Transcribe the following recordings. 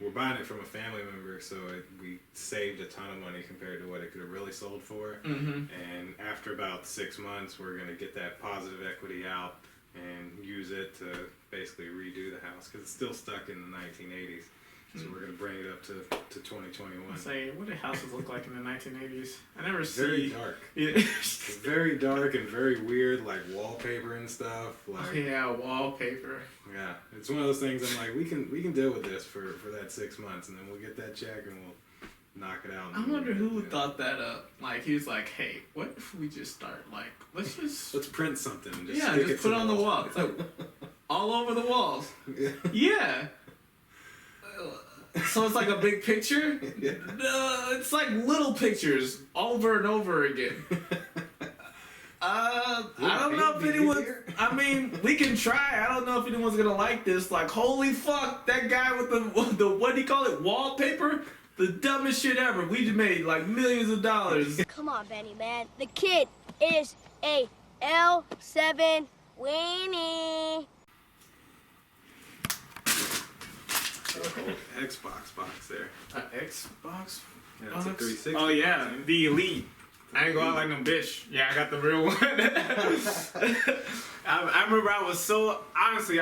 we're buying it from a family member, so we saved a ton of money compared to what it could have really sold for. Mm-hmm. And after about 6 months, we're going to get that positive equity out and use it to basically redo the house because it's still stuck in the 1980s. So we're going to bring it up to 2021. Say, what did houses look like in the 1980s? I never see. Very dark. Yeah. It's very dark and very weird, like wallpaper and stuff. Like, yeah, wallpaper. Yeah, it's one of those things. I'm like, we can deal with this for that 6 months, and then we'll get that check and we'll knock it out. I wonder who thought that up. Like, he was like, hey, what if we just start, like, let's print something. Just put it on the wall. It's like, all over the walls. Yeah. So it's like a big picture? Yeah. No, it's like little pictures over and over again. I don't know if anyone. I mean, we can try. I don't know if anyone's gonna like this. Like, holy fuck, that guy with the what do you call it? Wallpaper? The dumbest shit ever. We just made like millions of dollars. Come on, Benny, man. The kid is a L7 Weenie. Xbox box there. Xbox? Yeah, it's a 360. Oh yeah, the Elite. I ain't go out like no bitch. Yeah, I got the real one. I remember I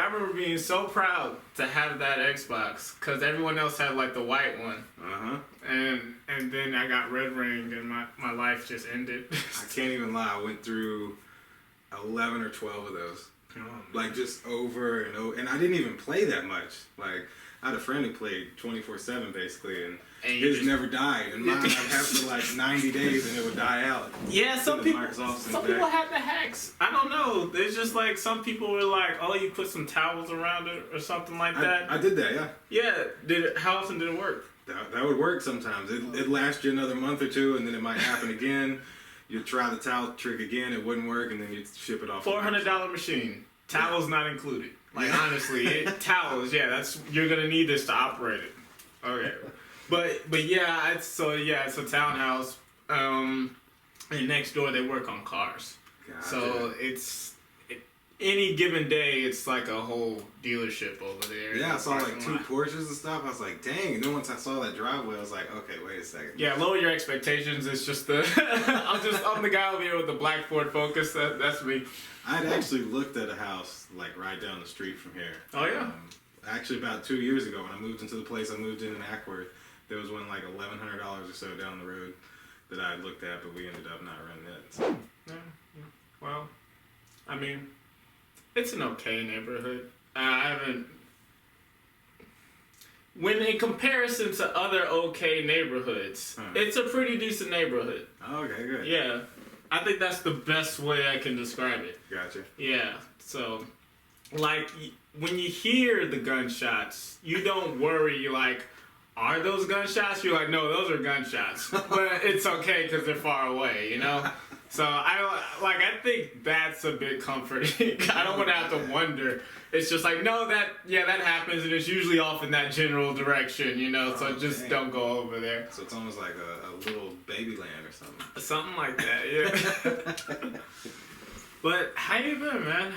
remember being so proud to have that Xbox because everyone else had like the white one. Uh-huh. And then I got red ringed and my life just ended. I can't even lie. I went through 11 or 12 of those. Oh, like just over and over. And I didn't even play that much. Like, I had a friend who played 24/7 basically, and his never died. And mine I'd have for like 90 days and it would die out. Yeah, some people have the hacks. I don't know. There's just like some people were like, oh, you put some towels around it or something like that. I did that, yeah. Yeah. How often did it work? That would work sometimes. It'd last you another month or two, and then it might happen again. You'd try the towel trick again, it wouldn't work, and then you'd ship it off. $400 machine. Towels not included. Like, honestly, towels, yeah, you're gonna need this to operate it. Okay. But yeah, so townhouse, and next door they work on cars. Gotcha. So any given day, it's like a whole dealership over there. Yeah, I saw like 2 Porsches and stuff. I was like, dang. And then once I saw that driveway, I was like, okay, wait a second. Yeah, lower your expectations. It's just I'm the guy over here with the black Ford Focus. That's me. I'd actually looked at a house like right down the street from here. Oh yeah. Actually, about 2 years ago, when I moved into the place I moved in Ackworth, there was one like $1,100 or so down the road that I had looked at, but we ended up not renting it. So. Yeah. Well, I mean, it's an okay neighborhood. I haven't. When in comparison to other okay neighborhoods, it's a pretty decent neighborhood. Okay, good. Yeah. I think that's the best way I can describe it. Gotcha. Yeah. So, like, when you hear the gunshots, you don't worry, like, are those gunshots? You're like, no, those are gunshots. But it's okay because they're far away, you know? So, I think that's a bit comforting. I don't want to have to wonder. It's just like, no, that happens, and it's usually off in that general direction, you know? So just don't go over there. So it's almost like a little baby land or something. Something like that, yeah. But how you been, man?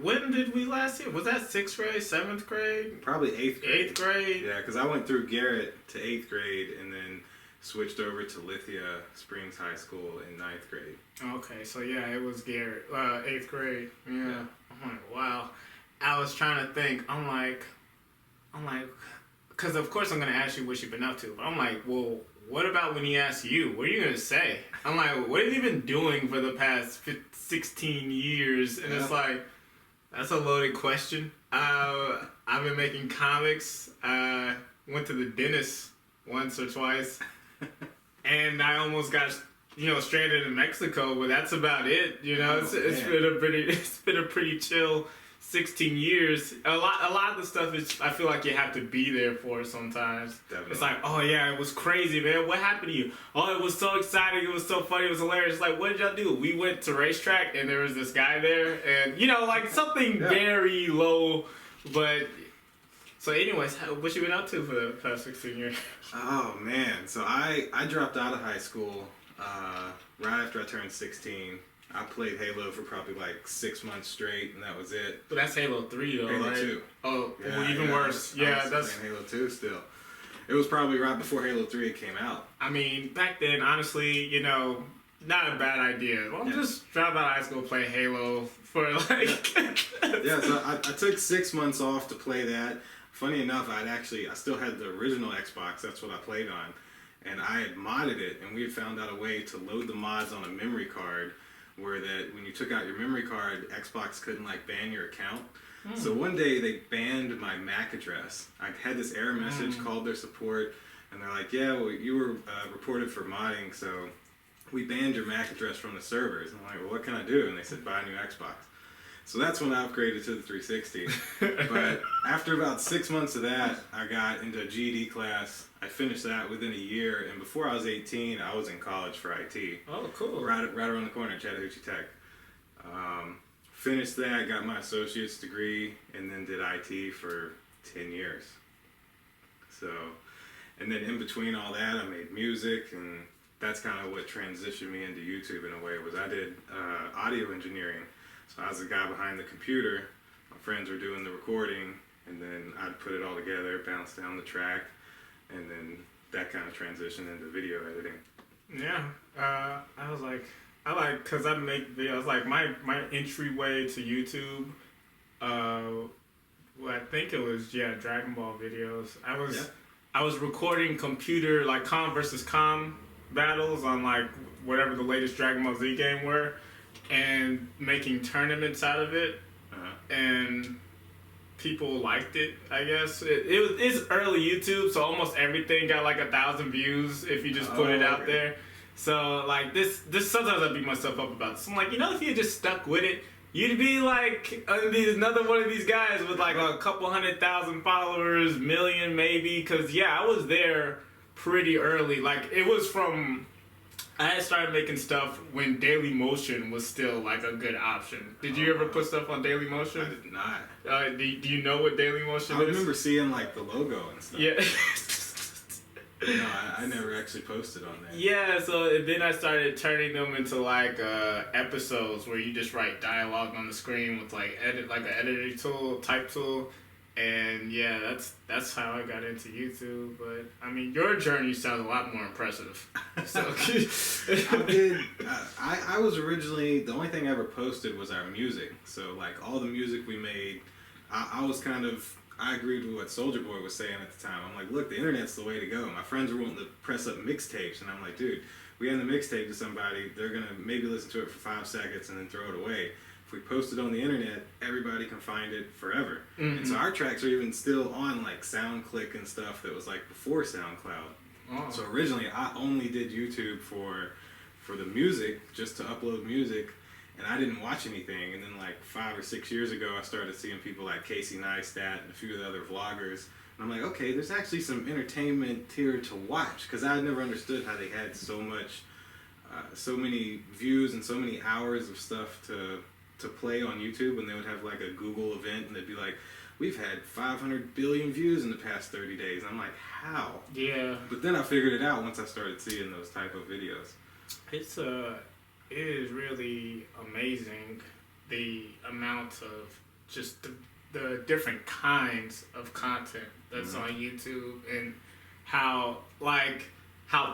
When did we last see? Was that 6th grade, 7th grade? Probably 8th grade. 8th grade? Yeah, because I went through Garrett to 8th grade and then switched over to Lithia Springs High School in 9th grade. Okay, so yeah, it was Garrett, 8th grade. Yeah. I'm like, wow. I was trying to think. I'm like, because of course I'm going to ask you what you've been up to. But I'm like, well, what about when he asks you? What are you going to say? I'm like, what have you been doing for the past 16 years? And it's like, that's a loaded question. I've been making comics. Went to the dentist once or twice. And I almost got, stranded in Mexico, but that's about it. It's been a pretty chill 16 years. A lot of the stuff is, I feel like you have to be there for sometimes. Definitely. It's like, oh yeah, it was crazy, man. What happened to you? Oh, it was so exciting. It was so funny. It was hilarious. Like, what did y'all do? We went to racetrack and there was this guy there, and like something very low, but. So anyways, what you been up to for the past 16 years? Oh man, so I dropped out of high school right after I turned 16. I played Halo for probably like 6 months straight, and that was it. But that's Halo 3 though, Halo right? 2. Oh, Yeah, well, even worse. I was playing Halo 2 still. It was probably right before Halo 3 came out. I mean, back then, honestly, you know, not a bad idea. Well, just drop out of high school, play Halo for like. Yeah, so I took 6 months off to play that. Funny enough, I still had the original Xbox. That's what I played on, and I had modded it, and we had found out a way to load the mods on a memory card, where that when you took out your memory card, Xbox couldn't like ban your account. So one day they banned my MAC address. I had this error message, called their support, and they're like, yeah, well, you were reported for modding, so we banned your MAC address from the servers. And I'm like, well, what can I do? And they said, buy a new Xbox. So that's when I upgraded to the 360. But after about 6 months of that, I got into a GED class. I finished that within a year, and before I was 18, I was in college for IT. Oh, cool. Right around the corner at Chattahoochee Tech. Finished that, got my associate's degree, and then did IT for 10 years. So, and then in between all that, I made music, and that's kind of what transitioned me into YouTube in a way, was I did audio engineering. So I was the guy behind the computer, my friends were doing the recording, and then I'd put it all together, bounce down the track, and then that kind of transitioned into video editing. Yeah, because I make videos, like my entryway to YouTube, I think it was, Dragon Ball videos. I was recording computer, like com versus com battles on like whatever the latest Dragon Ball Z game were, and making tournaments out of it, and people liked it, I guess. It's early YouTube, so almost everything got like 1,000 views if you just put it out there. So like this sometimes I beat myself up about this. I'm like, if you had just stuck with it, you'd be like another one of these guys with like a couple 100,000 followers, million maybe. Cause I was there pretty early. Like it was from, I had started making stuff when Daily Motion was still like a good option. Did you ever put stuff on Daily Motion? I did not. Do you know what Daily Motion is? I remember seeing like the logo and stuff. Yeah. No, I never actually posted on that. Yeah, so then I started turning them into like episodes where you just write dialogue on the screen with like an editing tool, type tool, and that's how I got into YouTube. But I mean, your journey sounds a lot more impressive. So I was originally, the only thing I ever posted was our music. So like all the music we made, I agreed with what Soulja Boy was saying at the time. I'm like, look, the internet's the way to go. My friends were wanting to press up mixtapes, and I'm like, dude, we hand the mixtape to somebody, they're going to maybe listen to it for 5 seconds and then throw it away. If we post it on the internet, everybody can find it forever. And so our tracks are even still on like SoundClick and stuff that was like before SoundCloud. Oh. So originally, I only did YouTube for the music, just to upload music. And I didn't watch anything, and then like 5 or 6 years ago, I started seeing people like Casey Neistat and a few of the other vloggers. And I'm like, okay, there's actually some entertainment here to watch, because I had never understood how they had so many views and so many hours of stuff to play on YouTube, and they would have like a Google event, and they'd be like, we've had 500 billion views in the past 30 days. And I'm like, how? Yeah. But then I figured it out once I started seeing those type of videos. It is really amazing the amount of just the different kinds of content that's on YouTube, and how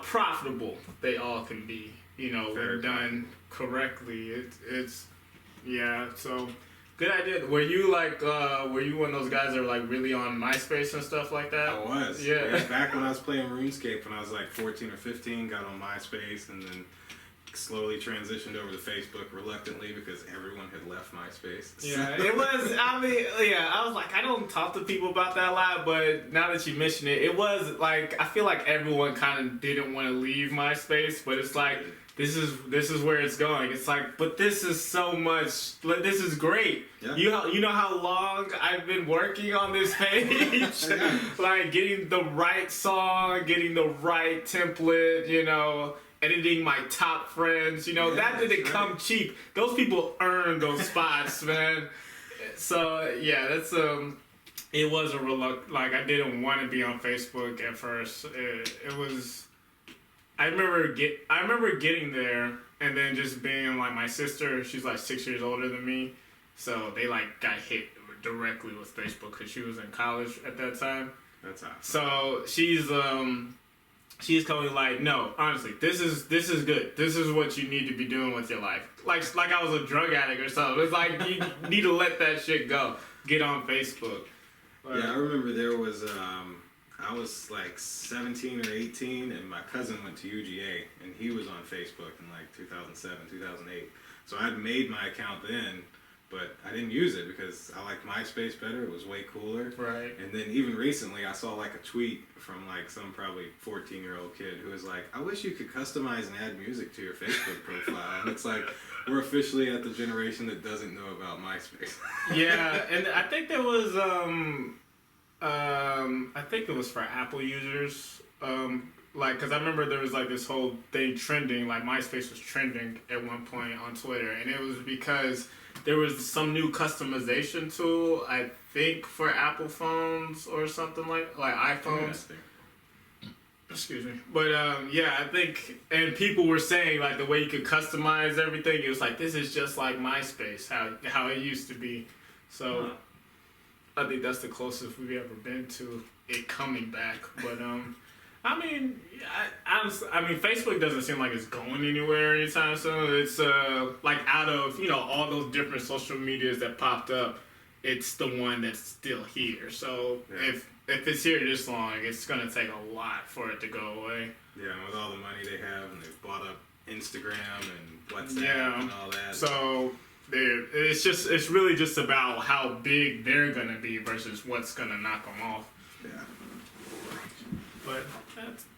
profitable they all can be, when done correctly. It's so good idea. Were you one of those guys that were like really on MySpace and stuff like that? I was. Yeah. Back when I was playing RuneScape when I was like 14 or 15, got on MySpace, and then slowly transitioned over to Facebook reluctantly because everyone had left MySpace. Yeah, it was, I was like, I don't talk to people about that a lot, but now that you mention it, it was like, I feel like everyone kind of didn't want to leave MySpace, but it's like, this is where it's going. It's like, but this is so much, this is great. Yeah. You know how long I've been working on this page? Like, getting the right song, getting the right template, editing my top friends, that didn't come cheap. Those people earned those spots, man. So that's it was a reluctant. Like, I didn't want to be on Facebook at first. It was I remember getting there and then just being like, my sister, she's like 6 years older than me, so they like got hit directly with Facebook because she was in college at that time. That's awesome. So she's coming like, no, honestly, this is good. This is what you need to be doing with your life. Like I was a drug addict or something. It's like you need to let that shit go. Get on Facebook. Yeah, I remember there was I was like 17 or 18, and my cousin went to UGA, and he was on Facebook in like 2007, 2008. So I'd made my account then, but I didn't use it because I liked Myspace better. It was way cooler. Right. And then even recently, I saw like a tweet from like some probably 14-year-old kid who was like, I wish you could customize and add music to your Facebook profile. And it's like, we're officially at the generation that doesn't know about Myspace. Yeah, and I think there was, I think it was for Apple users. Like, because I remember there was like this whole thing trending, like MySpace was trending at one point on Twitter, and it was because there was some new customization tool, I think, for Apple phones or something like iPhones. Excuse me. But yeah, I think, and people were saying like the way you could customize everything, it was like, this is just like MySpace, how it used to be. So I think that's the closest we've ever been to it coming back. But I mean, I mean, Facebook doesn't seem like it's going anywhere anytime soon. It's like out of, you know, all those different social medias that popped up, it's the one that's still here. So if it's here this long, it's gonna take a lot for it to go away. Yeah, and with all the money they have, and they've bought up Instagram and WhatsApp and all that. So it's really just about how big they're gonna be versus what's gonna knock them off. Yeah. But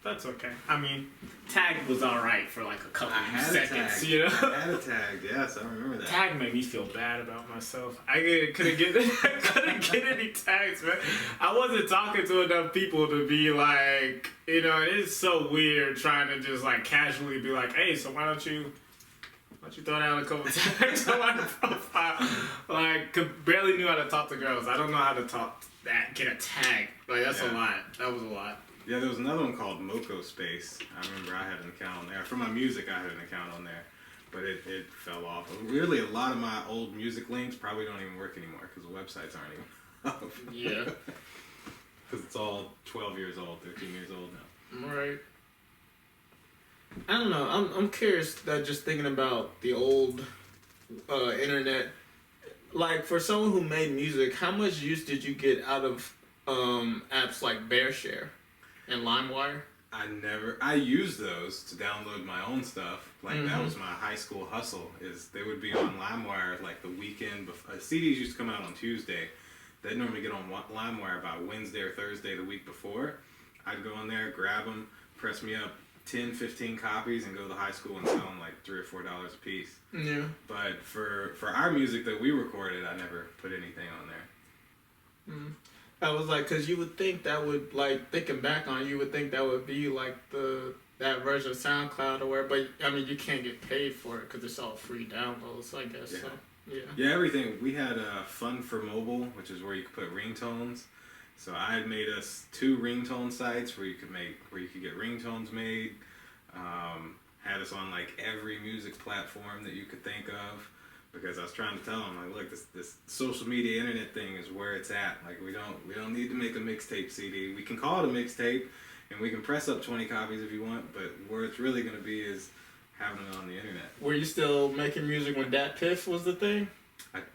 that's okay. I mean, Tag was alright for like a couple seconds, you know? I had a Tag, yes, I remember that. Tag made me feel bad about myself. I couldn't get any tags, man. I wasn't talking to enough people to be like, you know, it's so weird trying to just like casually be like, hey, so why don't you throw down a couple tags on my profile? Like, barely knew how to talk to girls. I don't know how to get a tag. Like, that's a lot. That was a lot. Yeah, there was another one called Moco Space. I remember I had an account on there. For my music, I had an account on there, but it fell off. Really, a lot of my old music links probably don't even work anymore because the websites aren't even up. Yeah. Because it's all 12 years old, 13 years old now. Right. I don't know. I'm curious that just thinking about the old internet. Like, for someone who made music, how much use did you get out of apps like BearShare and LimeWire? I used those to download my own stuff. Like, that was my high school hustle, is they would be on LimeWire like the weekend before. CDs used to come out on Tuesday. They'd normally get on LimeWire about Wednesday or Thursday the week before. I'd go on there, grab them, press me up 10, 15 copies, and go to the high school and sell them like $3 or $4 a piece. Yeah. But for our music that we recorded, I never put anything on there. I was like, because you would think that would, like, thinking back on it, you would think that would be like that version of SoundCloud or where, but I mean, you can't get paid for it because it's all free downloads, I guess. Yeah. So, yeah. Yeah, everything. We had Fun for Mobile, which is where you could put ringtones. So I had made us 2 ringtone sites where you could get ringtones made. Had us on like every music platform that you could think of, because I was trying to tell them, like, look, this social media internet thing is where it's at. Like, we don't need to make a mixtape CD. We can call it a mixtape, and we can press up 20 copies if you want. But where it's really going to be is having it on the internet. Were you still making music when Dat Piff was the thing?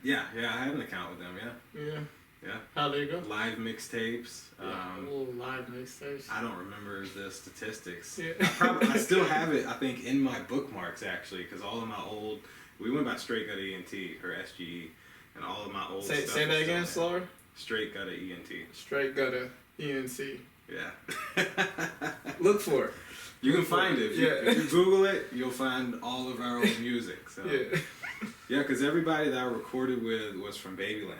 Yeah, I had an account with them. Yeah. Yeah. How'd they go? Live mixtapes. Live mixtapes. I don't remember the statistics. Yeah. I still have it, I think, in my bookmarks, actually, because all of my old... We went by Straight Gutta ENT, or SGE, and all of my old stuff... Say that again, slower? Straight Gutta ENT. Straight Gutta ENT. Yeah. Look for it. You can find it. If you Google it, you'll find all of our old music. So. Yeah, because everybody that I recorded with was from Babyland.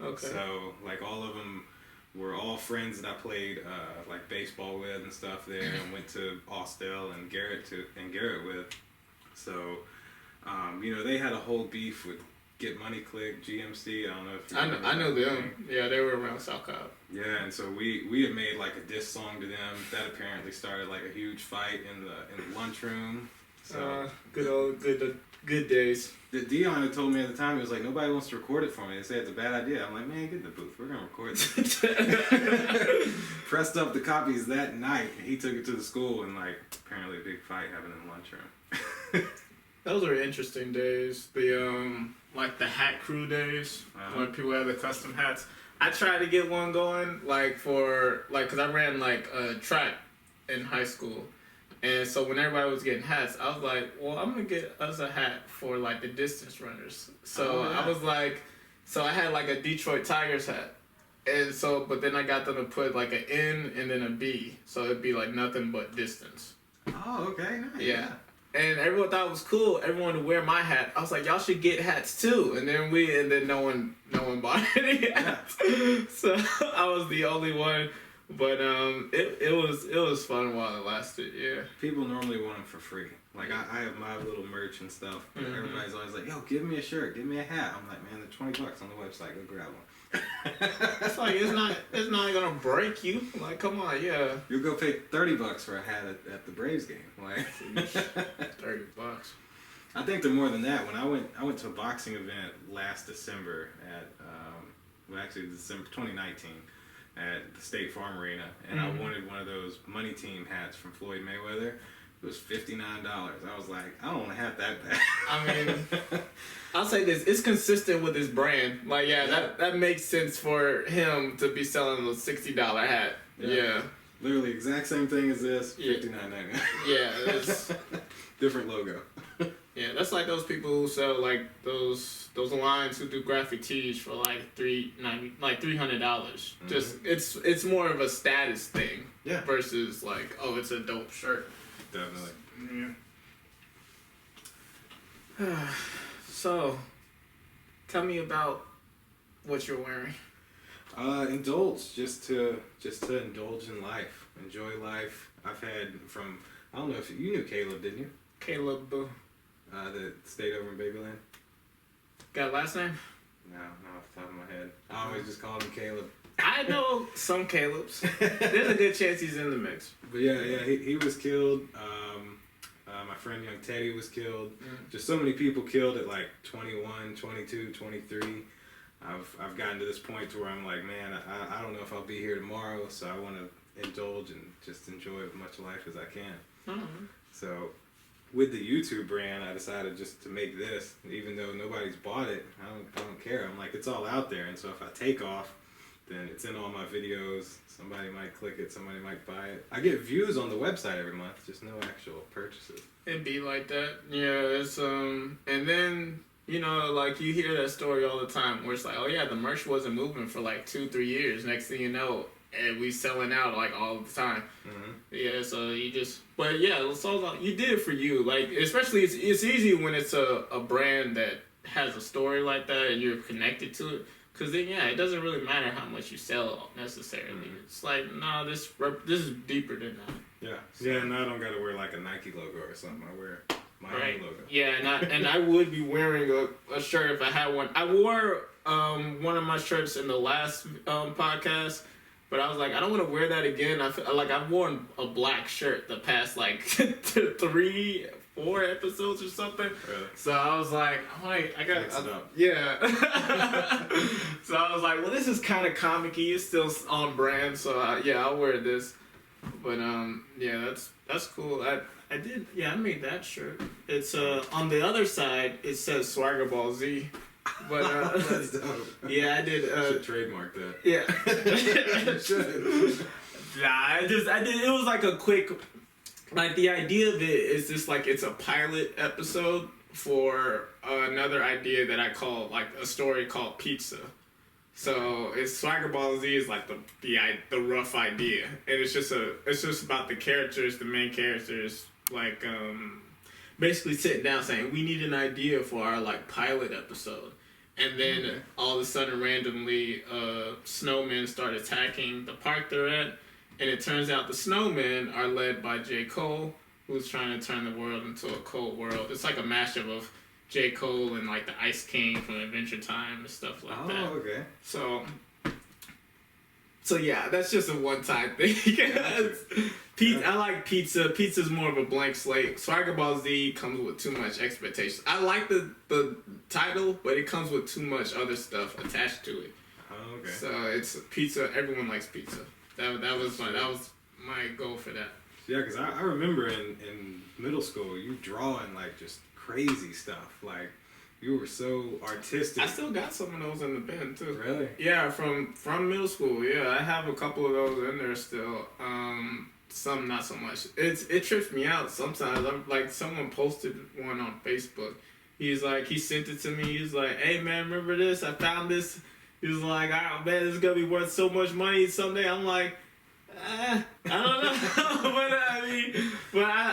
Okay. So, like, all of them were all friends that I played, like, baseball with and stuff there, and went to Austell and Garrett with. So, you know, they had a whole beef with Get Money Click, GMC. I don't know if you I know them. Yeah, they were around South Cobb. Yeah, and so we had made like a diss song to them that apparently started like a huge fight in the lunchroom. So good days. Dion had told me at the time, he was like, nobody wants to record it for me. They say it's a bad idea. I'm like, man, get in the booth. We're gonna record this. Pressed up the copies that night. He took it to the school, and like apparently a big fight happened in the lunchroom. Those were interesting days. The like the hat crew days when people had the custom hats. I tried to get one going cause I ran like a track in high school, and so when everybody was getting hats, I was like, well, I'm gonna get us a hat for like the distance runners. So I was like, so I had like a Detroit Tigers hat, and so but then I got them to put like an N and then a B, so it'd be like nothing but distance. Oh, okay, nice. Yeah. And everyone thought it was cool. Everyone would wear my hat. I was like, y'all should get hats too. And then no one bought any hats. So I was the only one. But it was fun while it lasted. Yeah. People normally want them for free. Like I have my little merch and stuff. But everybody's always like, yo, give me a shirt, give me a hat. I'm like, man, they're $20 on the website. Go grab one. It's like it's not gonna break you. Like, come on, yeah. You'll go pay $30 for a hat at the Braves game. Like $30. I think they're more than that. When I went to a boxing event last December at December 2019 at the State Farm Arena, and I wanted one of those money team hats from Floyd Mayweather. It was $59. I was like, I don't want to have that bad. I mean, I'll say this: it's consistent with his brand. Like, that makes sense for him to be selling a $60 hat. Yeah. Literally exact same thing as this. $59.99. Yeah, it's different logo. Yeah, that's like those people who sell like those lines who do graphic tees for like $300. Just it's more of a status thing. Yeah. Versus like, oh, it's a dope shirt. Definitely. Yeah. So, tell me about what you're wearing. Indulge, just to indulge in life, enjoy life. I've had I don't know if you knew Caleb, didn't you? Caleb. That stayed over in Babyland. Got a last name? No, not off the top of my head. I always just called him Caleb. I know some Calebs. There's a good chance he's in the mix. But yeah, he was killed. My friend Young Teddy was killed. Just so many people killed at like 21, 22, 23. I've gotten to this point to where I'm like, man, I don't know if I'll be here tomorrow, so I want to indulge and just enjoy as much life as I can. So with the YouTube brand, I decided just to make this, even though nobody's bought it. I don't care. I'm like, it's all out there, and so if I take off, then it's in all my videos. Somebody might click it, somebody might buy it. I get views on the website every month, just no actual purchases. It'd be like that. Yeah, it's and then, you know, like you hear that story all the time where it's like, oh yeah, the merch wasn't moving for like 2-3 years. Next thing you know, and we selling out like all the time. Yeah, so but yeah, it's all about, you did it for you. Like, especially it's easy when it's a brand that has a story like that and you're connected to it. Cause then it doesn't really matter how much you sell necessarily. It's like, no, this is deeper than that. Yeah, yeah, and I don't gotta wear like a Nike logo or something. I wear my own logo. Yeah, and I would be wearing a shirt if I had one. I wore one of my shirts in the last podcast, but I was like, I don't want to wear that again. I feel like I've worn a black shirt the past like 3-4 episodes or something. Really? So I was like, I got mix it up. Yeah. So I was like, well, this is kind of comic-y. It's still on brand, so I'll wear this. But that's cool. I did. Yeah, I made that shirt. It's on the other side. It says Swagger Ball Z. But that's dope. Yeah, I did. Should trademark that. Yeah. Should. Nah, I did. It was like a quick. Like, the idea of it is just like it's a pilot episode for another idea that I call like a story called Pizza. So it's Swagger Ball Z is like the rough idea, and it's just about the characters, the main characters, like basically sitting down saying we need an idea for our like pilot episode, and then all of a sudden randomly snowmen start attacking the park they're at. And it turns out the snowmen are led by J. Cole, who's trying to turn the world into a cold world. It's like a mashup of J. Cole and like the Ice King from Adventure Time and stuff like that. Oh, okay. So yeah, that's just a one-time thing. I like pizza. Pizza's more of a blank slate. Swagger Ball Z comes with too much expectations. I like the title, but it comes with too much other stuff attached to it. Oh, okay. So it's pizza. Everyone likes pizza. That was my goal for that. Yeah, because I remember in middle school, you drawing like just crazy stuff. Like, you were so artistic. I still got some of those in the bin too. Really? Yeah, from middle school. Yeah, I have a couple of those in there still. Some not so much. It trips me out sometimes. I'm like, someone posted one on Facebook. He sent it to me. He's like, "Hey man, remember this? I found this." He was like, "Oh man, this is gonna be worth so much money someday." I'm like, I don't know,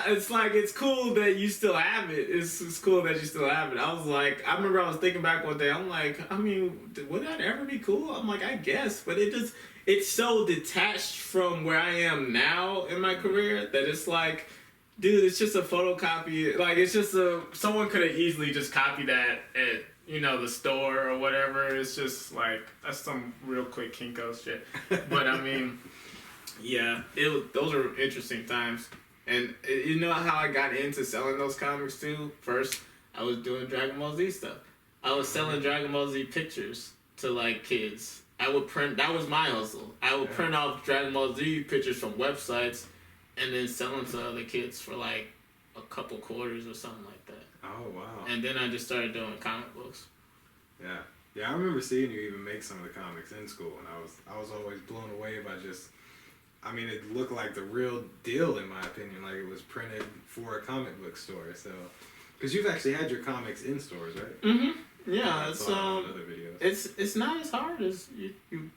it's like, it's cool that you still have it. It's cool that you still have it. I remember I was thinking back one day. I'm like, I mean, would that ever be cool? I'm like, I guess, but it's so detached from where I am now in my career that it's like, dude, it's just a photocopy. Like, it's just someone could have easily just copied that at, the store or whatever. It's just like, that's some real quick Kinko shit. But I mean, yeah, those are interesting times. And you know how I got into selling those comics too? First, I was doing Dragon Ball Z stuff. I was selling Dragon Ball Z pictures to like kids. I would print, that was my hustle. I would print off Dragon Ball Z pictures from websites and then sell them to other kids for like a couple quarters or something like that. Oh, wow. And then I just started doing comic books. Yeah. Yeah, I remember seeing you even make some of the comics in school, and I was always blown away by just, I mean, it looked like the real deal in my opinion, like it was printed for a comic book store. So, because you've actually had your comics in stores, right? Mm-hmm. Yeah, it's other videos. It's not as hard as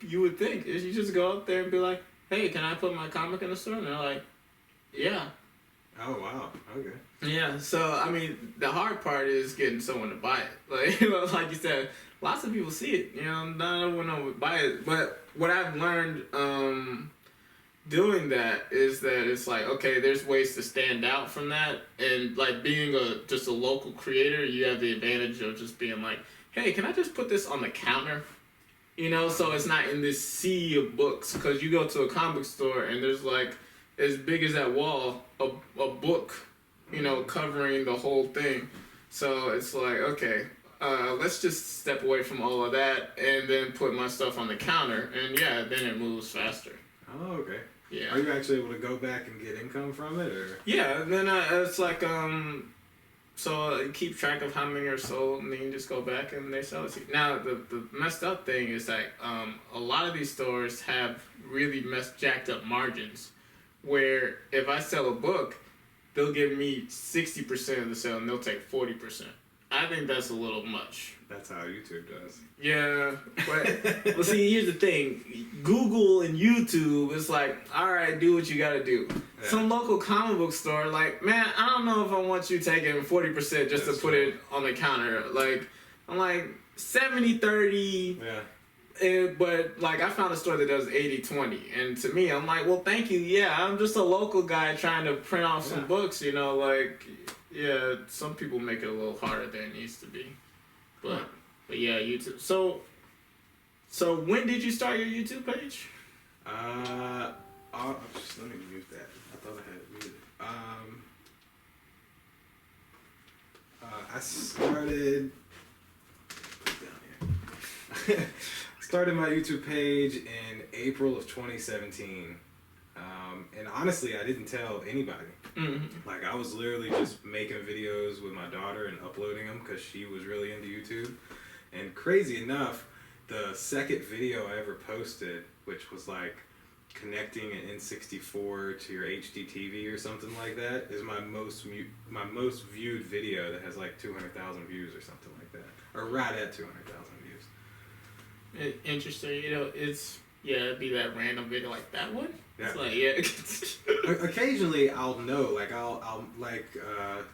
you would think. You just go up there and be like, "Hey, can I put my comic in the store?" And they're like, "Yeah." Oh wow, okay. Yeah, so I mean, the hard part is getting someone to buy it. Like, like you said, lots of people see it. Not everyone would buy it. But what I've learned doing that is that it's like, okay, there's ways to stand out from that, and like being just a local creator, you have the advantage of just being like, "Hey, can I just put this on the counter?" So it's not in this sea of books, because you go to a comic store and there's like, as big as that wall, a book, covering the whole thing. So it's like, okay, let's just step away from all of that and then put my stuff on the counter, and yeah, then it moves faster. Oh, okay. Yeah. Are you actually able to go back and get income from it, or? Yeah, and then it's like, so you keep track of how many are sold, and then you just go back and they sell it to you. Now, the messed up thing is that a lot of these stores have really jacked up margins, where if I sell a book, they'll give me 60% of the sale and they'll take 40%. I think that's a little much. That's how YouTube does. Yeah, but well, see, here's the thing: Google and YouTube, it's like, all right, do what you gotta do. Yeah. Some local comic book store, like, man, I don't know if I want you taking 40% just to put it on the counter. Like, I'm like 70-30. Yeah. But like, I found a store that does 80-20, and to me, I'm like, well, thank you. Yeah, I'm just a local guy trying to print off some books. Like, yeah, some people make it a little harder than it needs to be. But yeah, YouTube. So when did you start your YouTube page? Just let me mute that. I thought I had it muted. I started. Put it down here. Started my YouTube page in April of 2017. And honestly, I didn't tell anybody. Mm-hmm. Like, I was literally just making videos with my daughter and uploading them because she was really into YouTube. And crazy enough, the second video I ever posted, which was like connecting an N64 to your HD TV or something like that, is my most viewed video that has like 200,000 views or something like that, or right at 200,000 views. Interesting. It'd be that random video like that one. Yeah. It's like, yeah. Occasionally I'll know, like I'll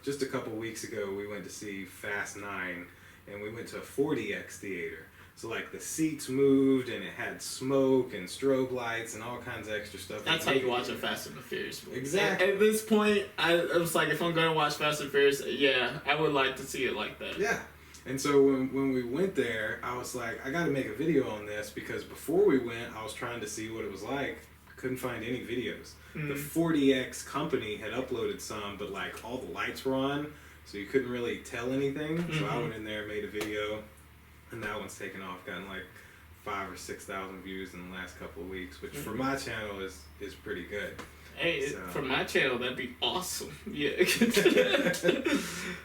just a couple weeks ago we went to see Fast 9, and we went to a 40X theater. So like the seats moved and it had smoke and strobe lights and all kinds of extra stuff. That's how you watch a Fast and the Furious movie. Exactly. At this point, I was like, if I'm gonna watch Fast and Furious, yeah, I would like to see it like that. Yeah. And so when we went there, I was like, I got to make a video on this because before we went, I was trying to see what it was like. I couldn't find any videos. The 40X company had uploaded some, but like all the lights were on, so you couldn't really tell anything. So I went in there, made a video, and that one's taken off, gotten like 5,000 or 6,000 views in the last couple of weeks, which for my channel is pretty good. Hey, so. For my channel, that'd be awesome. Yeah.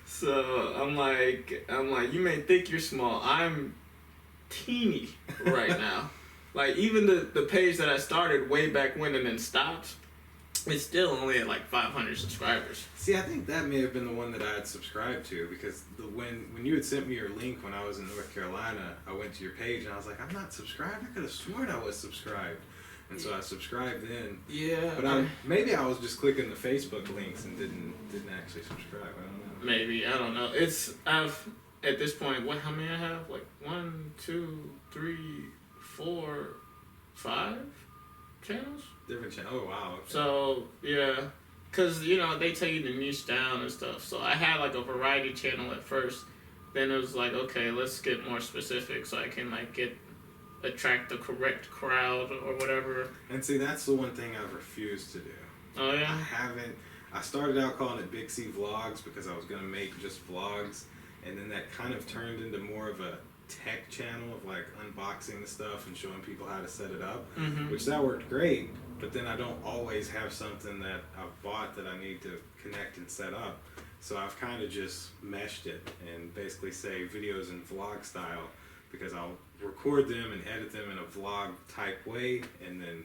So I'm like, you may think you're small. I'm teeny right now. Like even the page that I started way back when and then stopped, it's still only at like 500 subscribers. See, I think that may have been the one that I had subscribed to because when you had sent me your link when I was in North Carolina, I went to your page and I was like, I'm not subscribed. I could have sworn I was subscribed. And so I subscribed then. Yeah. But maybe I was just clicking the Facebook links and didn't actually subscribe. I don't know. Maybe, I don't know. I've at this point, how many I have? Like 1, 2, 3, 4, 5 channels? Different channel. Oh, wow. Okay. So, yeah. Because, they tell you to niche down and stuff. So I had like a variety channel at first. Then it was like, okay, let's get more specific so I can like attract the correct crowd or whatever. And see, that's the one thing I've refused to do. Oh, yeah? I started out calling it BigCVlogs because I was going to make just vlogs. And then that kind of turned into more of a tech channel of like unboxing the stuff and showing people how to set it up, which that worked great. But then I don't always have something that I've bought that I need to connect and set up. So I've kind of just meshed it and basically say videos in vlog style because I'll record them and edit them in a vlog type way and then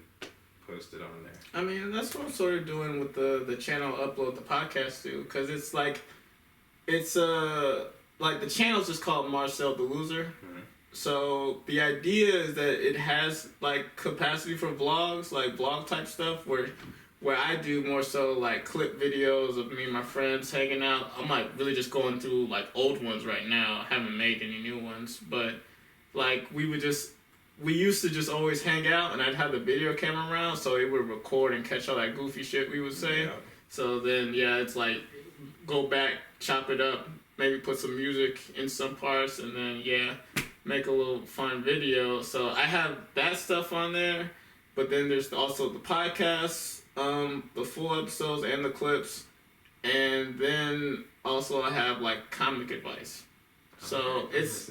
post it on there. I mean, that's what I'm sort of doing with the channel upload the podcast too, because it's like the channel's just called Marcel the Loser. So the idea is that it has like capacity for vlogs, like vlog type stuff where I do more so like clip videos of me and my friends hanging out. I'm like really just going through like old ones right now. I haven't made any new ones, but like we used to just always hang out and I'd have the video camera around so it would record and catch all that goofy shit we would say. Yeah. So then it's like go back, chop it up, maybe put some music in some parts and then make a little fun video. So I have that stuff on there, but then there's also the podcasts, the full episodes and the clips, and then also I have like comic advice. So it's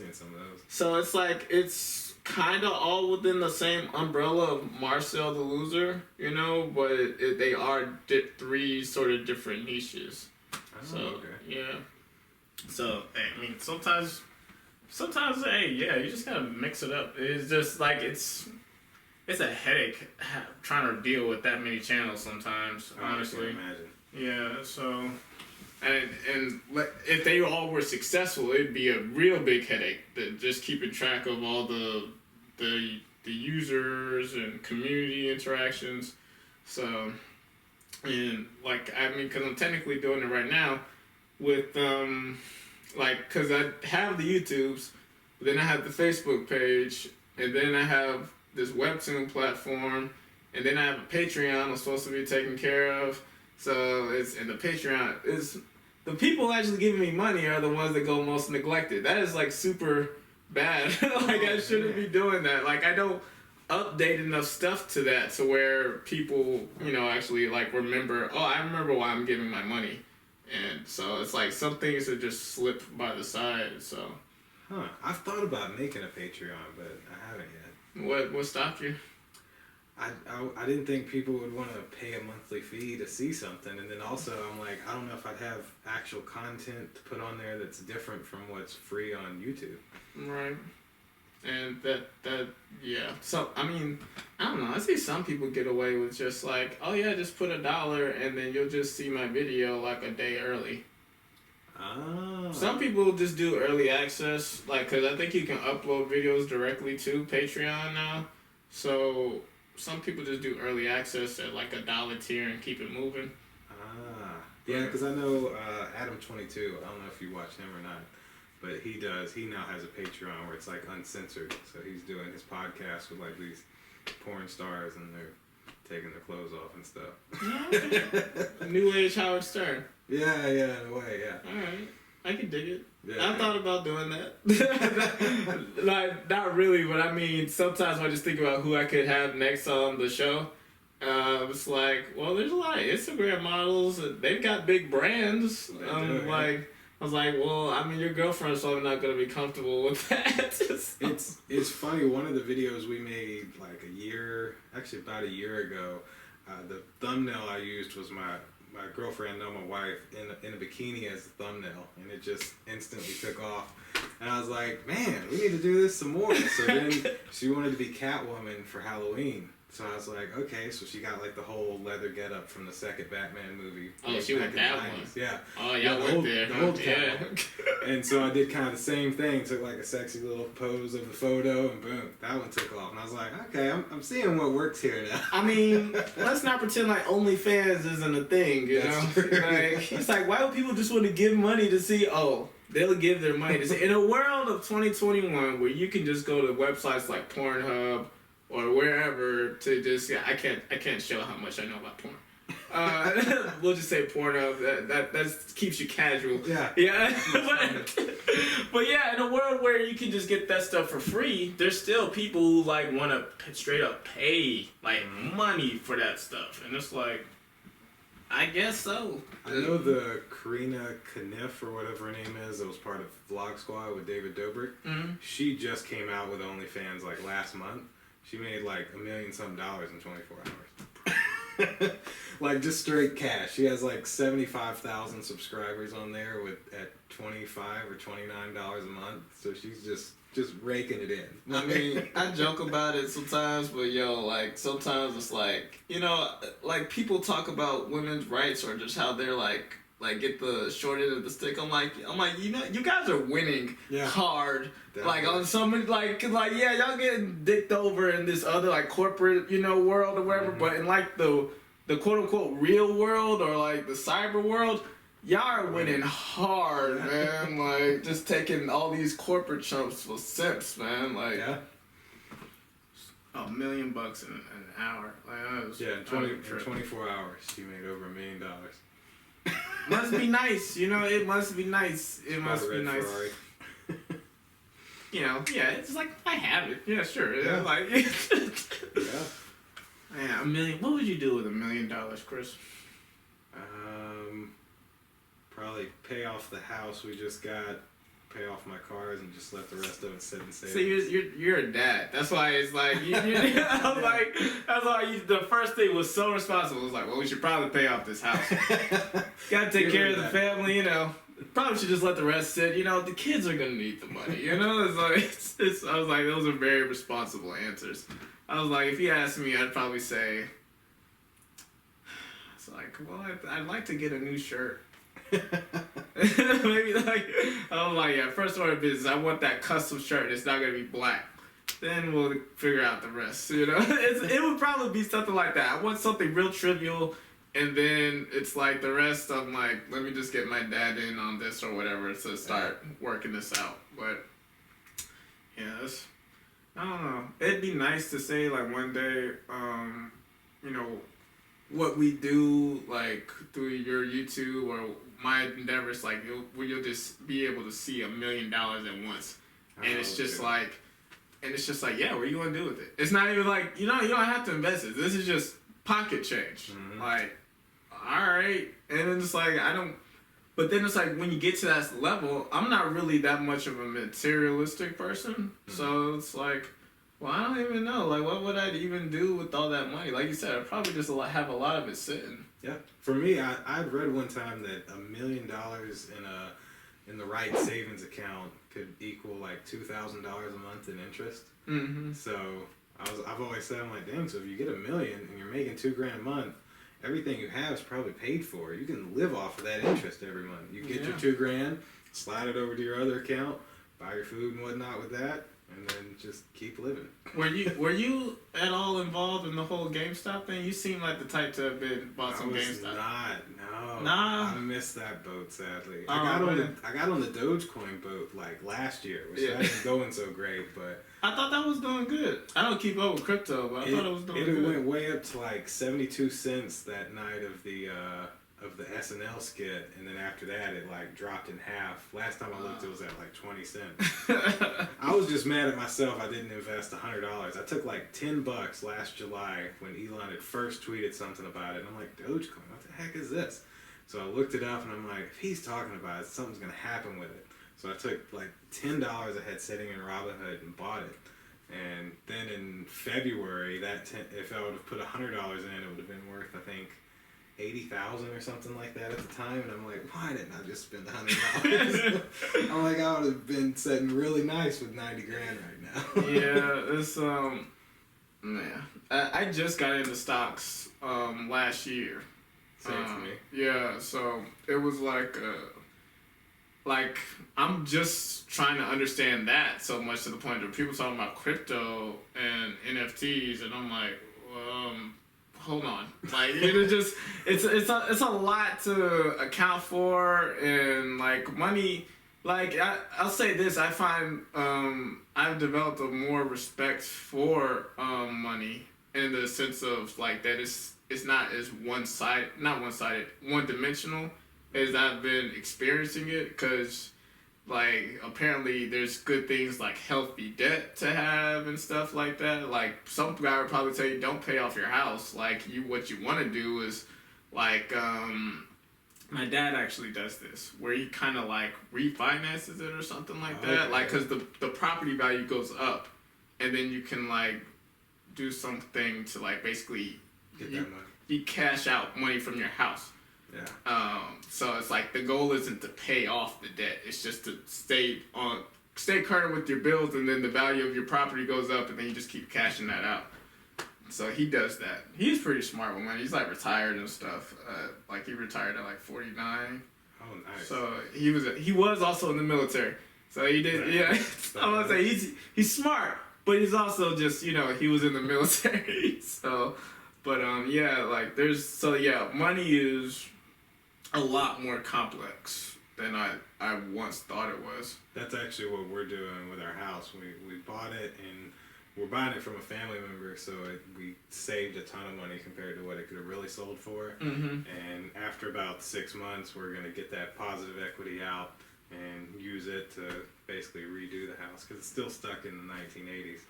like it's kind of all within the same umbrella of Marcel the Loser, but they are 3 sort of different niches. Yeah. So I mean, sometimes, you just gotta mix it up. It's just like it's a headache trying to deal with that many channels sometimes. Honestly, I can imagine. Yeah. So, and if they all were successful, it'd be a real big headache. Just keeping track of all the users and community interactions. So, and like because I'm technically doing it right now with because I have the YouTubes, then I have the Facebook page, and then I have this webtoon platform, and then I have a Patreon I'm supposed to be taking care of. So and the Patreon is the people actually giving me money are the ones that go most neglected. That is like super bad. I shouldn't be doing that. Like I don't update enough stuff to that to where people actually like remember. Oh, I remember why I'm giving my money. And so it's like some things that just slip by the side. So, I've thought about making a Patreon, but I haven't yet. What stopped you? I didn't think people would want to pay a monthly fee to see something, and then also I'm like, I don't know if I'd have actual content to put on there that's different from what's free on YouTube. Right. And so I mean, I don't know, I see some people get away with just like, oh yeah, just put $1 and then you'll just see my video like a day early. Oh. Some people just do early access, like, cause I think you can upload videos directly to Patreon now. So some people just do early access at like $1 tier and keep it moving. Yeah, because I know Adam22, I don't know if you watch him or not, But he now has a Patreon where it's like uncensored. So he's doing his podcast with like these porn stars and they're taking their clothes off and stuff. New Age Howard Stern. Yeah, in a way, yeah. Alright. I can dig it. Yeah, I thought about doing that. Like, not really, but I mean, sometimes when I just think about who I could have next on the show, it's like, well, there's a lot of Instagram models. They've got big brands. I was like, well, I mean, your girlfriend's probably not going to be comfortable with that. So. It's funny. One of the videos we made like about a year ago, the thumbnail I used was my girlfriend, no, my wife, in a bikini as the thumbnail, and it just instantly took off. And I was like, man, we need to do this some more. So then she wanted to be Catwoman for Halloween. So I was like, okay, so she got like the whole leather getup from the second Batman movie. Oh, she went that one. Yeah. Oh, y'all went there. The old Catwoman. And so I did kind of the same thing. Took like a sexy little pose of the photo, and boom, that one took off. And I was like, okay, I'm seeing what works here now. I mean, let's not pretend like OnlyFans isn't a thing, you know? Like, it's like, why would people just want to give money to see, they'll give their money to see. In a world of 2021 where you can just go to websites like Pornhub, or wherever to just I can't show how much I know about porn. We'll just say Pornhub. That keeps you casual. Yeah. but yeah, in a world where you can just get that stuff for free, there's still people who like want to straight up pay like money for that stuff, and it's like, I guess so. I know the Karina Kniff or whatever her name is that was part of Vlog Squad with David Dobrik. Mm-hmm. She just came out with OnlyFans like last month. She made like $1 million some in 24 hours. Like just straight cash. She has like 75,000 subscribers on there at $25 or $29 a month. So she's just raking it in. I mean, I joke about it sometimes, but like sometimes it's like, like people talk about women's rights or just how they're like get the short end of the stick. I'm like, you guys are winning hard. Definitely. Like on some like yeah, y'all getting dicked over in this other like corporate world or whatever, but in like the quote unquote real world or like the cyber world, y'all are winning hard, man. Like just taking all these corporate chumps for simps, man. Like $1 million in an hour. Like, in 24 hours, she made over $1 million. Must be nice, it must be nice. It must be nice. Ferrari. It's like, I have it. Yeah, sure. Yeah. Like, Yeah. Man, $1 million. What would you do with $1 million, Chris? Probably pay off the house we just got, pay off my cars, and just let the rest of it sit and save. See, you're a dad. That's why it's like, I was like, that's why the first thing was so responsible. It was like, well, we should probably pay off this house. Gotta take care of the family, Probably should just let the rest sit. The kids are gonna need the money. It's like I was like, those are very responsible answers. I was like, if you asked me, I'd probably say, it's like, well, I'd like to get a new shirt. Maybe like, I was like, yeah, first order of business, I want that custom shirt. It's not gonna be black. Then we'll figure out the rest. It would probably be something like that. I want something real trivial. And then it's like the rest, I'm like, let me just get my dad in on this or whatever to start working this out. But, I don't know. It'd be nice to say, like, one day, what we do, like, through your YouTube or my endeavors, like, you'll just be able to see $1 million at once. And it's just like, yeah, what are you going to do with it? It's not even like, you don't have to invest it. This is just pocket change. Mm-hmm. Like, all right. And then it's like, but then it's like when you get to that level, I'm not really that much of a materialistic person. Mm-hmm. So it's like, well, I don't even know. Like, what would I even do with all that money? Like you said, I'd probably just have a lot of it sitting. Yeah. For me, I'd read one time that $1 million in the right savings account could equal like $2,000 a month in interest. Mm-hmm. So I've always said, I'm like, dang, so if you get $1 million and you're making $2,000 a month, everything you have is probably paid for. You can live off of that interest every month. You get your $2,000, slide it over to your other account, buy your food and whatnot with that, and then just keep living. Were you at all involved in the whole GameStop thing? You seem like the type to have been bought some GameStop. No. Nah. I missed that boat, sadly. Oh, I got on the Dogecoin boat like last year, which wasn't going so great, but I thought that was doing good. I don't keep up with crypto, but I thought it was doing good. It went way up to like 72 cents that night of the SNL skit, and then after that it like dropped in half. Last time I looked, it was at like 20 cents. I was just mad at myself I didn't invest $100. I took like $10 last July when Elon had first tweeted something about it, and I'm like, Dogecoin, what the heck is this? So I looked it up, and I'm like, if he's talking about it, something's gonna happen with it. So I took like $10 I had sitting in Robinhood and bought it. And then in February, if I would have put $100 in, it would have been worth, I think, 80,000 or something like that at the time. And I'm like, why didn't I just spend $100? I'm like, I would have been sitting really nice with 90 grand right now. Yeah, it's man, I just got into stocks last year. Same for me. Yeah, so it was like I'm just trying to understand that so much to the point where people talking about crypto and NFTs, and I'm like, hold on, like it's a lot to account for, and like money. Like I'll say this, I find I've developed a more respect for money in the sense of like that it's not as one dimensional as I've been experiencing it, because like apparently there's good things like healthy debt to have and stuff like that. Like some guy would probably tell you don't pay off your house. Like what you want to do is like my dad actually does this where he kind of like refinances it or something like that. Okay. Like because the property value goes up, and then you can like do something to like basically get that money. You cash out money from your house. Yeah. So it's like the goal isn't to pay off the debt. It's just to stay current with your bills, and then the value of your property goes up, and then you just keep cashing that out. So he does that. He's pretty smart with money. He's like retired and stuff. Like he retired at like 49. Oh, nice. So he was also in the military. So he did. Right. Yeah. I want to say he's smart, but he's also just he was in the military. So, but yeah, like money is a lot more complex than I once thought it was. That's actually what we're doing with our house. We bought it, and we're buying it from a family member, so we saved a ton of money compared to what it could have really sold for. Mm-hmm. And after about 6 months, we're going to get that positive equity out and use it to basically redo the house, because it's still stuck in the 1980s.